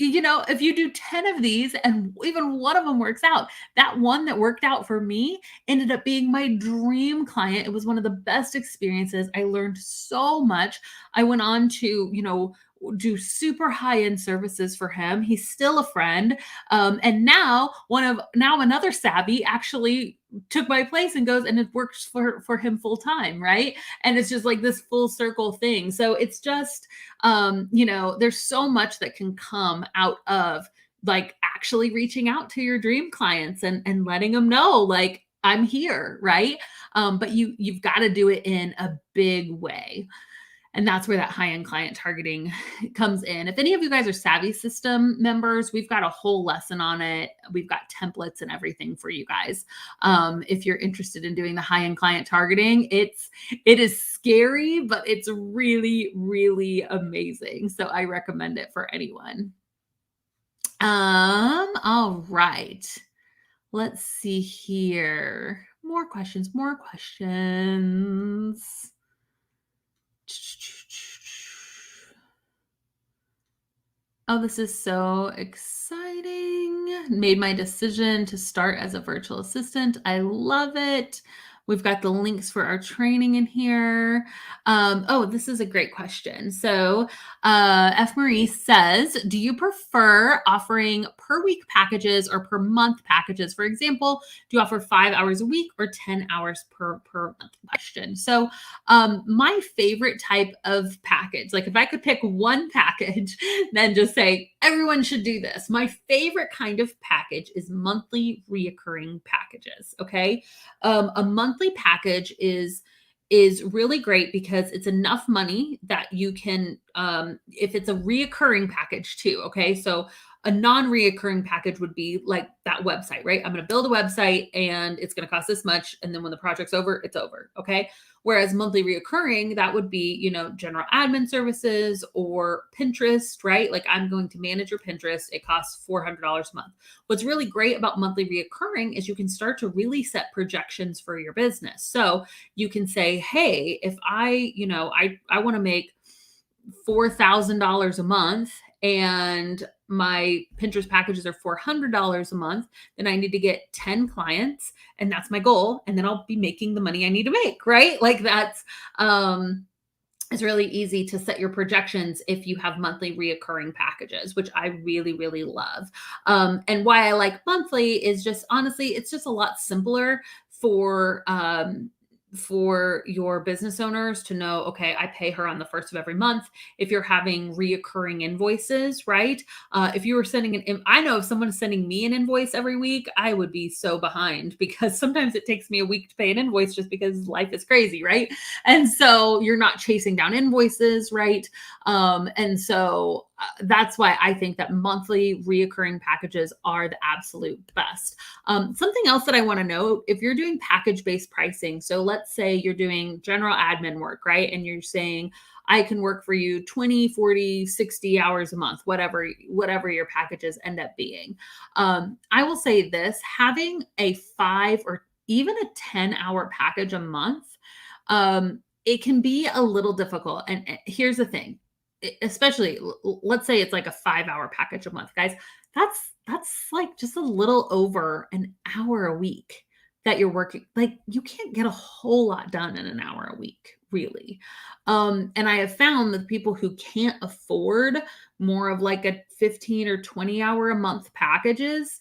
if you do 10 of these and even one of them works out, that one that worked out for me ended up being my dream client. It was one of the best experiences. I learned so much. I went on to, do super high end services for him. He's still a friend. And now another savvy actually took my place and goes and it works for him full time. Right. And it's just like this full circle thing. So it's just, there's so much that can come out of like actually reaching out to your dream clients and letting them know, like, I'm here. Right. But you've got to do it in a big way. And that's where that high-end client targeting comes in. If any of you guys are Savvy System members, we've got a whole lesson on it. We've got templates and everything for you guys. If you're interested in doing the high-end client targeting, it is scary, but it's really, really amazing. So I recommend it for anyone. All right. Let's see here. More questions. Oh, this is so exciting. Made my decision to start as a virtual assistant. I love it. We've got the links for our training in here. Oh, this is a great question. So, F. Marie says, do you prefer offering per week packages or per month packages? For example, do you offer 5 hours a week or 10 hours per month? Question. So, my favorite type of package, like if I could pick one package, then just say everyone should do this. My favorite kind of package is monthly reoccurring packages. Okay, a monthly package is really great because it's enough money that you can if it's a reoccurring package too. Okay, so a non-reoccurring package would be like that website, right? I'm going to build a website and it's going to cost this much, and then when the project's over, it's over. Okay, whereas monthly reoccurring, that would be, general admin services or Pinterest, right? Like I'm going to manage your Pinterest. It costs $400 a month. What's really great about monthly reoccurring is you can start to really set projections for your business. So you can say, hey, if I want to make $4,000 a month and my Pinterest packages are $400 a month, then I need to get 10 clients and that's my goal. And then I'll be making the money I need to make, right? Like it's really easy to set your projections if you have monthly reoccurring packages, which I really, really love. And why I like monthly is just honestly, it's just a lot simpler for your business owners to know, okay, I pay her on the first of every month. If you're having reoccurring invoices, right? If you were sending I know if someone is sending me an invoice every week, I would be so behind because sometimes it takes me a week to pay an invoice just because life is crazy, right? And so you're not chasing down invoices, right? And so that's why I think that monthly reoccurring packages are the absolute best. Something else that I want to note, if you're doing package-based pricing, so let's say you're doing general admin work, right? And you're saying, I can work for you 20, 40, 60 hours a month, whatever your packages end up being. I will say this, having a 5 or even a 10-hour package a month, it can be a little difficult. And here's the thing, especially let's say it's like a 5-hour package a month, guys. That's like just a little over an hour a week that you're working. Like you can't get a whole lot done in an hour a week, really. And I have found that people who can't afford more of like a 15 or 20-hour a month packages,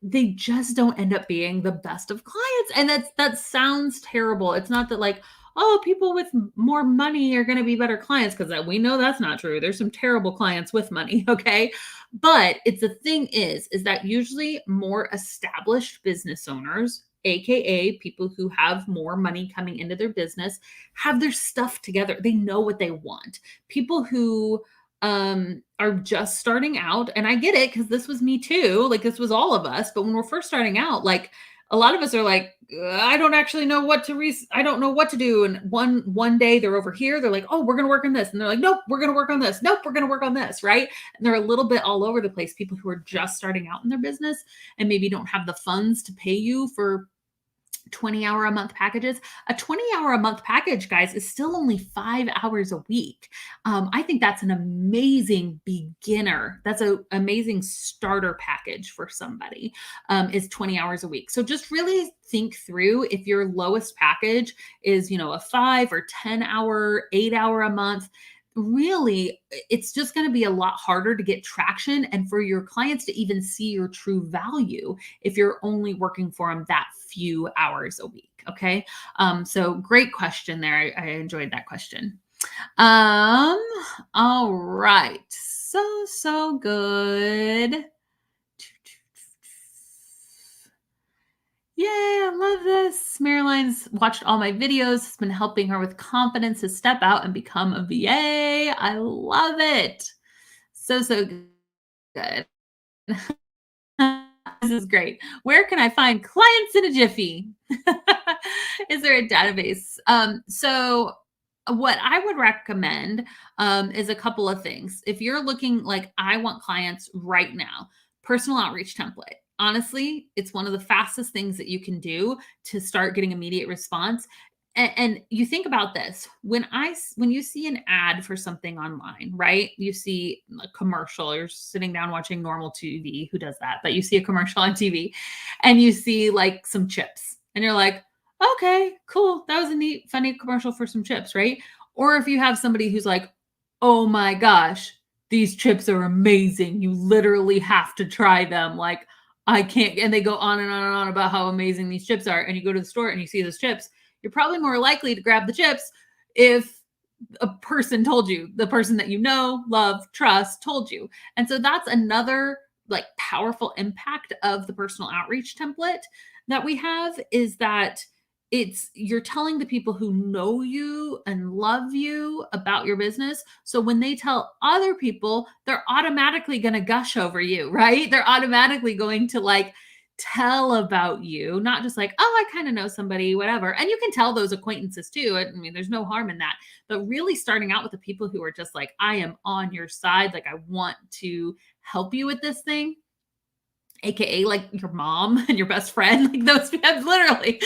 they just don't end up being the best of clients. And that sounds terrible. It's not that like, oh, people with more money are going to be better clients, because we know that's not true. There's some terrible clients with money, okay? But it's the thing is that usually more established business owners, aka people who have more money coming into their business, have their stuff together. They know what they want. People who are just starting out, and I get it because this was me too. Like this was all of us. But when we're first starting out, like a lot of us are like, I don't actually know what to I don't know what to do. And one day they're over here, they're like, oh, we're gonna work on this, and they're like, nope, we're gonna work on this, nope, we're gonna work on this, right? And they're a little bit all over the place. People who are just starting out in their business and maybe don't have the funds to pay you for 20-hour a month packages. A 20-hour a month package, guys, is still only 5 hours a week. I think that's an amazing beginner. That's an amazing starter package for somebody, is 20 hours a week. So just really think through if your lowest package is, a 5 or 10-hour, 8-hour a month. Really, it's just going to be a lot harder to get traction and for your clients to even see your true value if you're only working for them that few hours a week. Okay. So great question there. I enjoyed that question. All right. So good. Yay, I love this. Mariline's watched all my videos, has been helping her with confidence to step out and become a VA. I love it. So good. This is great. Where can I find clients in a jiffy? Is there a database? So what I would recommend is a couple of things. If you're looking like, I want clients right now, personal outreach template. Honestly, it's one of the fastest things that you can do to start getting immediate response. and you think about this when you see an ad for something online, right? You see a commercial, you're sitting down watching normal TV. Who does that? But you see a commercial on TV and you see like some chips and you're like, okay, cool, that was a neat funny commercial for some chips, right? Or if you have somebody who's like, oh my gosh, these chips are amazing, you literally have to try them, like I can't, and they go on and on and on about how amazing these chips are, and you go to the store and you see those chips, you're probably more likely to grab the chips if a person told you, the person that you know, love, trust told you. And so that's another like powerful impact of the personal outreach template that we have, is that it's you're telling the people who know you and love you about your business. So when they tell other people, they're automatically going to gush over you, right? They're automatically going to like tell about you, not just like, oh, I kind of know somebody, whatever. And you can tell those acquaintances too. I mean, there's no harm in that. But really starting out with the people who are just like, I am on your side. Like, I want to help you with this thing, aka like your mom and your best friend, like those literally.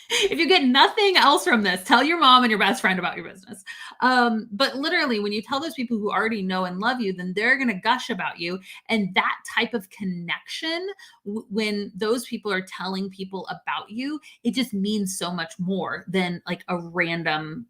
If you get nothing else from this, tell your mom and your best friend about your business. But literally, when you tell those people who already know and love you, then they're going to gush about you. And that type of connection, when those people are telling people about you, it just means so much more than like a random,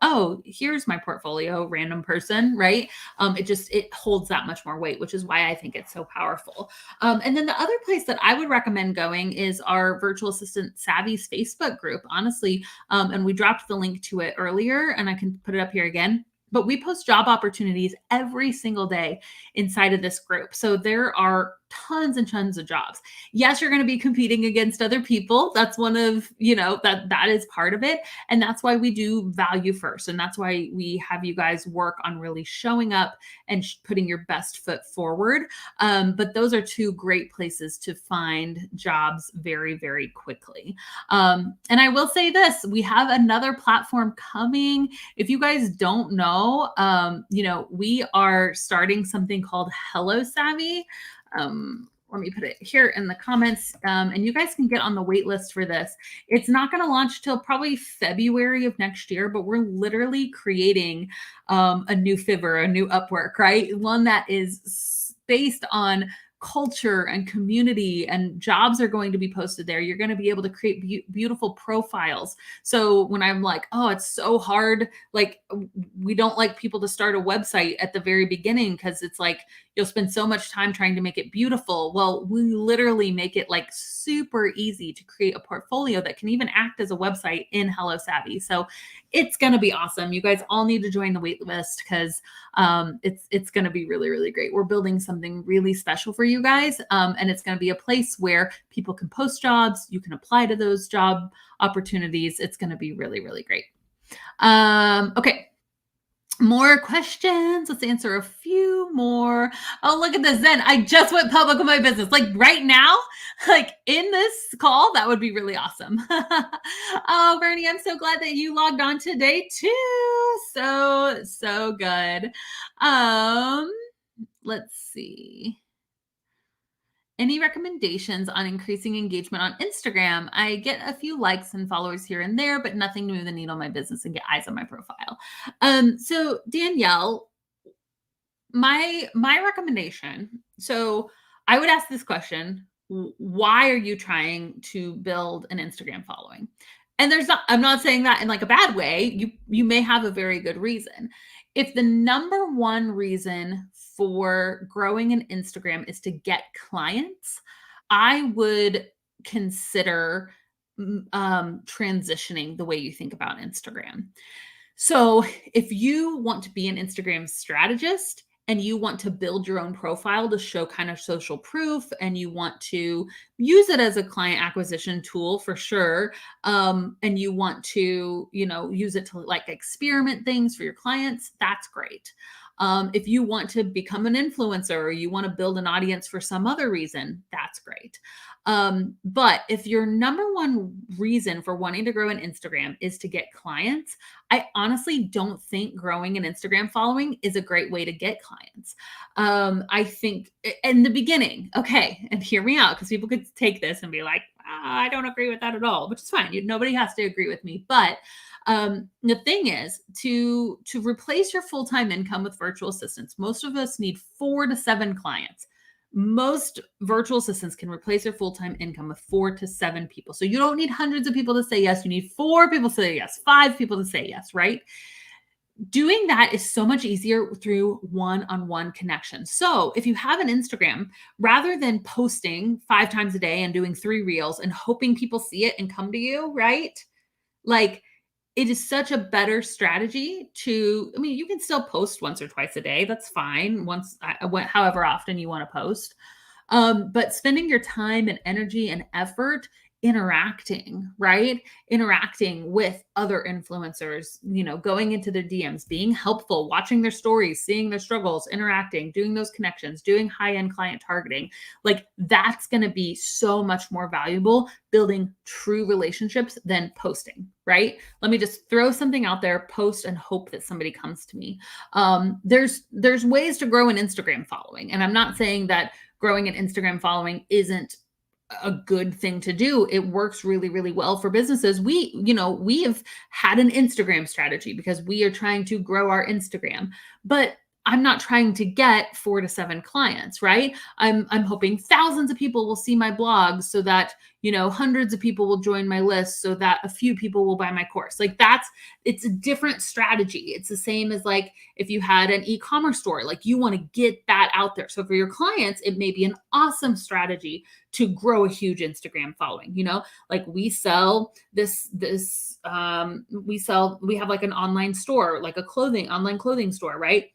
oh, here's my portfolio, random person, right? It holds that much more weight, which is why I think it's so powerful. And then the other place that I would recommend going is our Virtual Assistant Savvy's Facebook group, honestly. And we dropped the link to it earlier, and I can put it up here again. But we post job opportunities every single day inside of this group. So there are tons and tons of jobs. Yes, you're going to be competing against other people. That's one of, that is part of it. And that's why we do value first. And that's why we have you guys work on really showing up and putting your best foot forward. But those are two great places to find jobs very, very quickly. And I will say this, we have another platform coming. If you guys don't know, we are starting something called Hello Savvy. Let me put it here in the comments, and you guys can get on the wait list for this. It's not going to launch till probably February of next year, but we're literally creating a new Fiverr, a new Upwork, right? One that is based on culture and community, and jobs are going to be posted there. You're going to be able to create beautiful profiles. So when I'm like, oh, it's so hard, like we don't like people to start a website at the very beginning because it's like you'll spend so much time trying to make it beautiful. Well, we literally make it like super easy to create a portfolio that can even act as a website in Hello Savvy. So it's going to be awesome. You guys all need to join the wait list because it's going to be really, really great. We're building something really special for you guys. And it's going to be a place where people can post jobs. You can apply to those job opportunities. It's going to be really, really great. Okay. More questions. Let's answer a few more. Oh, look at this. Then I just went public with my business. Like right now, like in this call, that would be really awesome. Oh, Bernie, I'm so glad that you logged on today too. So good. Let's see. Any recommendations on increasing engagement on Instagram? I get a few likes and followers here and there, but nothing to move the needle on my business and get eyes on my profile. So Danielle, my recommendation. So I would ask this question: why are you trying to build an Instagram following? And I'm not saying that in like a bad way. You may have a very good reason. If the number one reason for growing an Instagram is to get clients, I would consider transitioning the way you think about Instagram. So if you want to be an Instagram strategist and you want to build your own profile to show kind of social proof, and you want to use it as a client acquisition tool for sure, and you want to, use it to like experiment things for your clients, that's great. If you want to become an influencer or you want to build an audience for some other reason, that's great. But if your number one reason for wanting to grow an Instagram is to get clients, I honestly don't think growing an Instagram following is a great way to get clients. I think in the beginning, okay, and hear me out, because people could take this and be like, I don't agree with that at all, which is fine. Nobody has to agree with me. But the thing is to replace your full-time income with virtual assistants, most of us need 4 to 7 clients. Most virtual assistants can replace your full-time income with 4 to 7 people. So you don't need hundreds of people to say yes. You need 4 people to say yes, 5 people to say yes, right? Doing that is so much easier through one-on-one connection. So if you have an Instagram, rather than posting 5 times a day and doing 3 reels and hoping people see it and come to you, right? Like, it is such a better strategy to, I mean, you can still post once or twice a day. That's fine. However often you want to post. But spending your time and energy and effort interacting, right? Interacting with other influencers, going into their DMs, being helpful, watching their stories, seeing their struggles, interacting, doing those connections, doing high end client targeting. Like, that's going to be so much more valuable building true relationships than posting, right? Let me just throw something out there, post and hope that somebody comes to me. There's ways to grow an Instagram following. And I'm not saying that growing an Instagram following isn't a good thing to do. It works really, really well for businesses. We have had an Instagram strategy because we are trying to grow our Instagram, but I'm not trying to get 4 to 7 clients, right? I'm hoping thousands of people will see my blog so that, hundreds of people will join my list so that a few people will buy my course. Like, it's a different strategy. It's the same as like if you had an e-commerce store, like you want to get that out there. So for your clients, it may be an awesome strategy to grow a huge Instagram following. Like we sell we have like an online store, like online clothing store, right?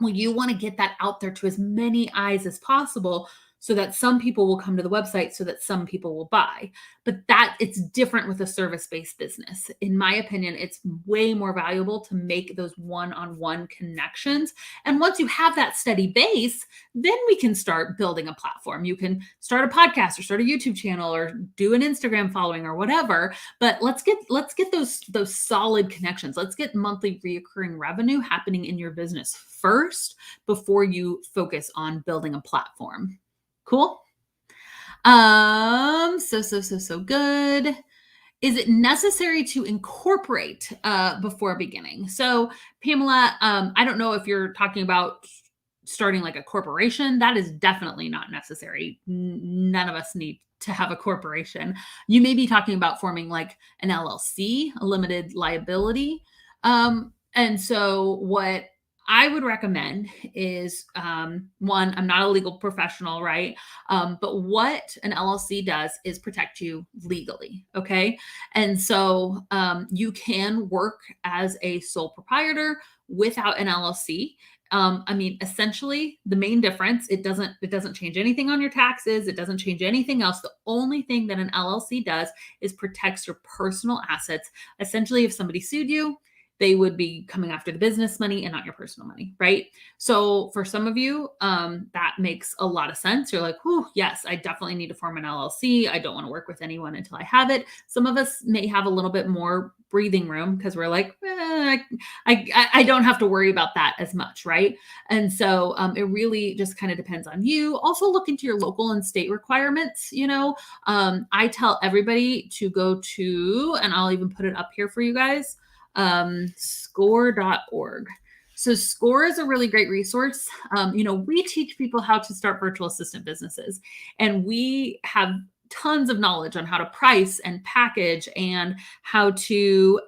Well, you want to get that out there to as many eyes as possible so that some people will come to the website, so that some people will buy. But it's different with a service-based business. In my opinion, it's way more valuable to make those one-on-one connections. And once you have that steady base, then we can start building a platform. You can start a podcast or start a YouTube channel or do an Instagram following or whatever. But let's get those solid connections. Let's get monthly reoccurring revenue happening in your business first before you focus on building a platform. Cool. So good. Is it necessary to incorporate before beginning? So, Pamela, I don't know if you're talking about starting like a corporation. That is definitely not necessary. None of us need to have a corporation. You may be talking about forming like an LLC, a limited liability. And so what I would recommend is one, I'm not a legal professional, right? But what an LLC does is protect you legally. Okay. And so you can work as a sole proprietor without an LLC. I mean, essentially the main difference, it doesn't change anything on your taxes. It doesn't change anything else. The only thing that an LLC does is protects your personal assets. Essentially, if somebody sued you, they would be coming after the business money and not your personal money, right? So for some of you, that makes a lot of sense. You're like, "Whew, yes, I definitely need to form an LLC. I don't want to work with anyone until I have it." Some of us may have a little bit more breathing room because we're like, I don't have to worry about that as much, right? And so it really just kind of depends on you. Also, look into your local and state requirements. I tell everybody to go to, and I'll even put it up here for you guys, score.org. So SCORE is a really great resource. We teach people how to start virtual assistant businesses, and we have tons of knowledge on how to price and package and how to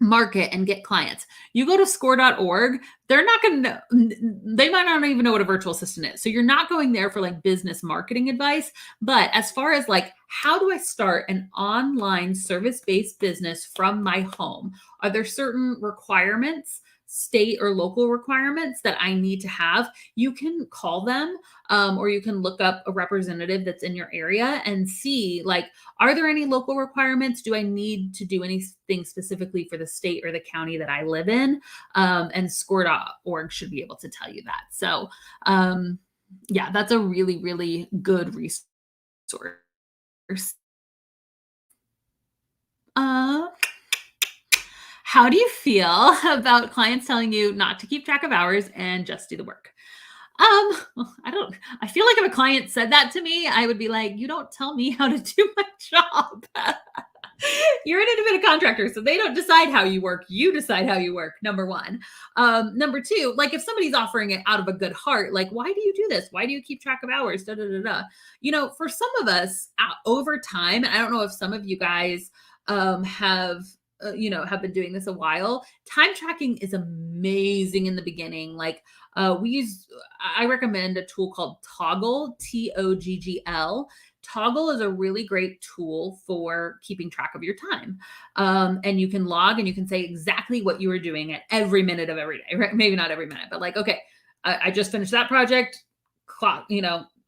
market and get clients. You go to score.org, they might not even know what a virtual assistant is. So you're not going there for like business marketing advice. But as far as like, how do I start an online service-based business from my home? Are there certain requirements, state or local requirements that I need to have? You can call them or you can look up a representative that's in your area and see, like, are there any local requirements? Do I need to do anything specifically for the state or the county that I live in? And score.org should be able to tell you that. So yeah, that's a really, really good resource. How do you feel about clients telling you not to keep track of hours and just do the work? I feel like if a client said that to me, I would be like, you don't tell me how to do my job. You're an independent contractor, so they don't decide how you work. You decide how you work, number one. Number two, like if somebody's offering it out of a good heart, like, why do you do this? Why do you keep track of hours? Da, da, da, da. For some of us over time, and I don't know if some of you guys have been doing this a while. Time tracking is amazing in the beginning. Like I recommend a tool called Toggle, Toggl. Toggle is a really great tool for keeping track of your time. And you can log and you can say exactly what you are doing at every minute of every day, right? Maybe not every minute, but like, okay, I just finished that project, clock,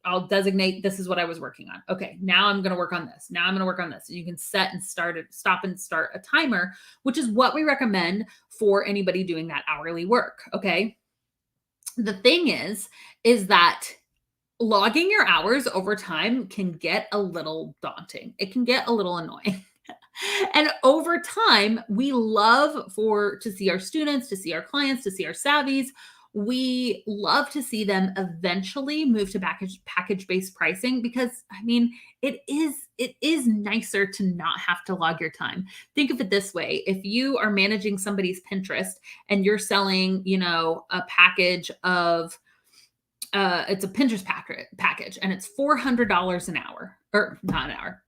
I'll designate this is what I was working on. Okay, now I'm going to work on this. Now I'm going to work on this. And you can set and stop and start a timer, which is what we recommend for anybody doing that hourly work. Okay. The thing is that logging your hours over time can get a little daunting. It can get a little annoying. And over time, we love to see our students, to see our clients, to see our savvies. We love to see them eventually move to package-based pricing because I mean, it is nicer to not have to log your time. Think of it this way. If you are managing somebody's Pinterest and you're selling, a package of it's a Pinterest package and it's $400 an hour, or not an hour,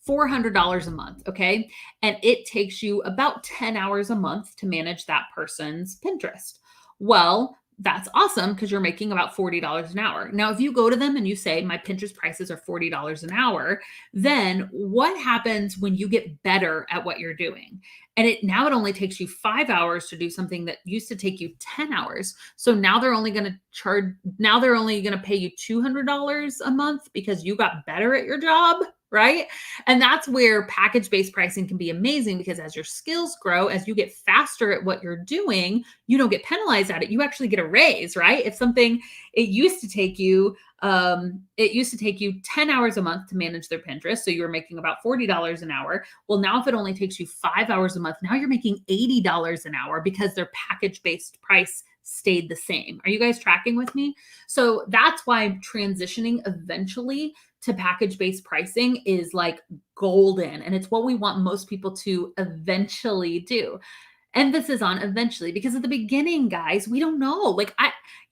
$400 a month. Okay. And it takes you about 10 hours a month to manage that person's Pinterest. Well, that's awesome because you're making about $40 an hour. Now, if you go to them and you say, my Pinterest prices are $40 an hour, then what happens when you get better at what you're doing? And now it only takes you 5 hours to do something that used to take you 10 hours. So now they're only going to pay you $200 a month because you got better at your job. Right. And that's where package-based pricing can be amazing because as your skills grow, as you get faster at what you're doing, you don't get penalized at it. You actually get a raise, right? If something, it used to take you 10 hours a month to manage their Pinterest. So you were making about $40 an hour. Well, now if it only takes you 5 hours a month, now you're making $80 an hour because their package-based price stayed the same. Are you guys tracking with me? So that's why transitioning eventually to package-based pricing is like golden. And it's what we want most people to eventually do. Emphasis on eventually, because at the beginning, guys, we don't know. Like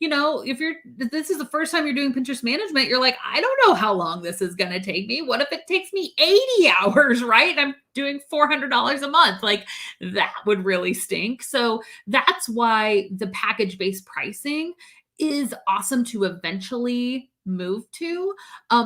if this is the first time you're doing Pinterest management, you're like, I don't know how long this is going to take me. What if it takes me 80 hours, right? I'm doing $400 a month. Like that would really stink. So that's why the package-based pricing is awesome to eventually move to.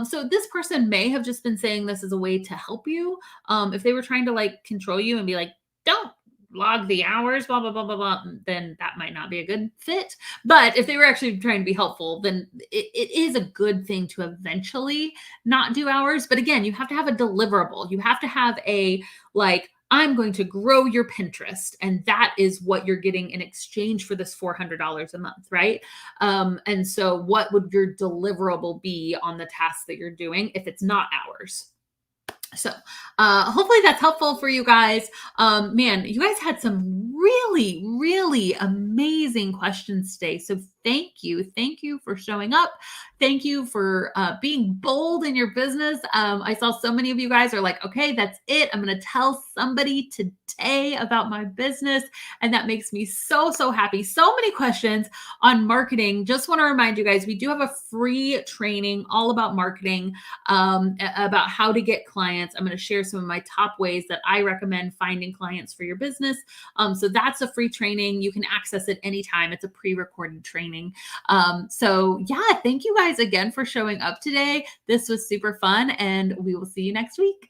So this person may have just been saying this as a way to help you. If they were trying to like control you and be like, don't log the hours, blah, blah, blah, blah, blah, then that might not be a good fit. But if they were actually trying to be helpful, then it is a good thing to eventually not do hours. But again, you have to have a deliverable. You have to have I'm going to grow your Pinterest. And that is what you're getting in exchange for this $400 a month, right? And so what would your deliverable be on the tasks that you're doing if it's not hours? So hopefully that's helpful for you guys. Man, you guys had some really, really amazing questions today. So thank you. Thank you for showing up. Thank you for being bold in your business. I saw so many of you guys are like, okay, that's it. I'm going to tell somebody today about my business. And that makes me so, so happy. So many questions on marketing. Just want to remind you guys, we do have a free training all about marketing, about how to get clients. I'm going to share some of my top ways that I recommend finding clients for your business. So that's a free training. You can access it anytime. It's a pre-recorded training. So yeah, thank you guys again for showing up today. This was super fun and we will see you next week.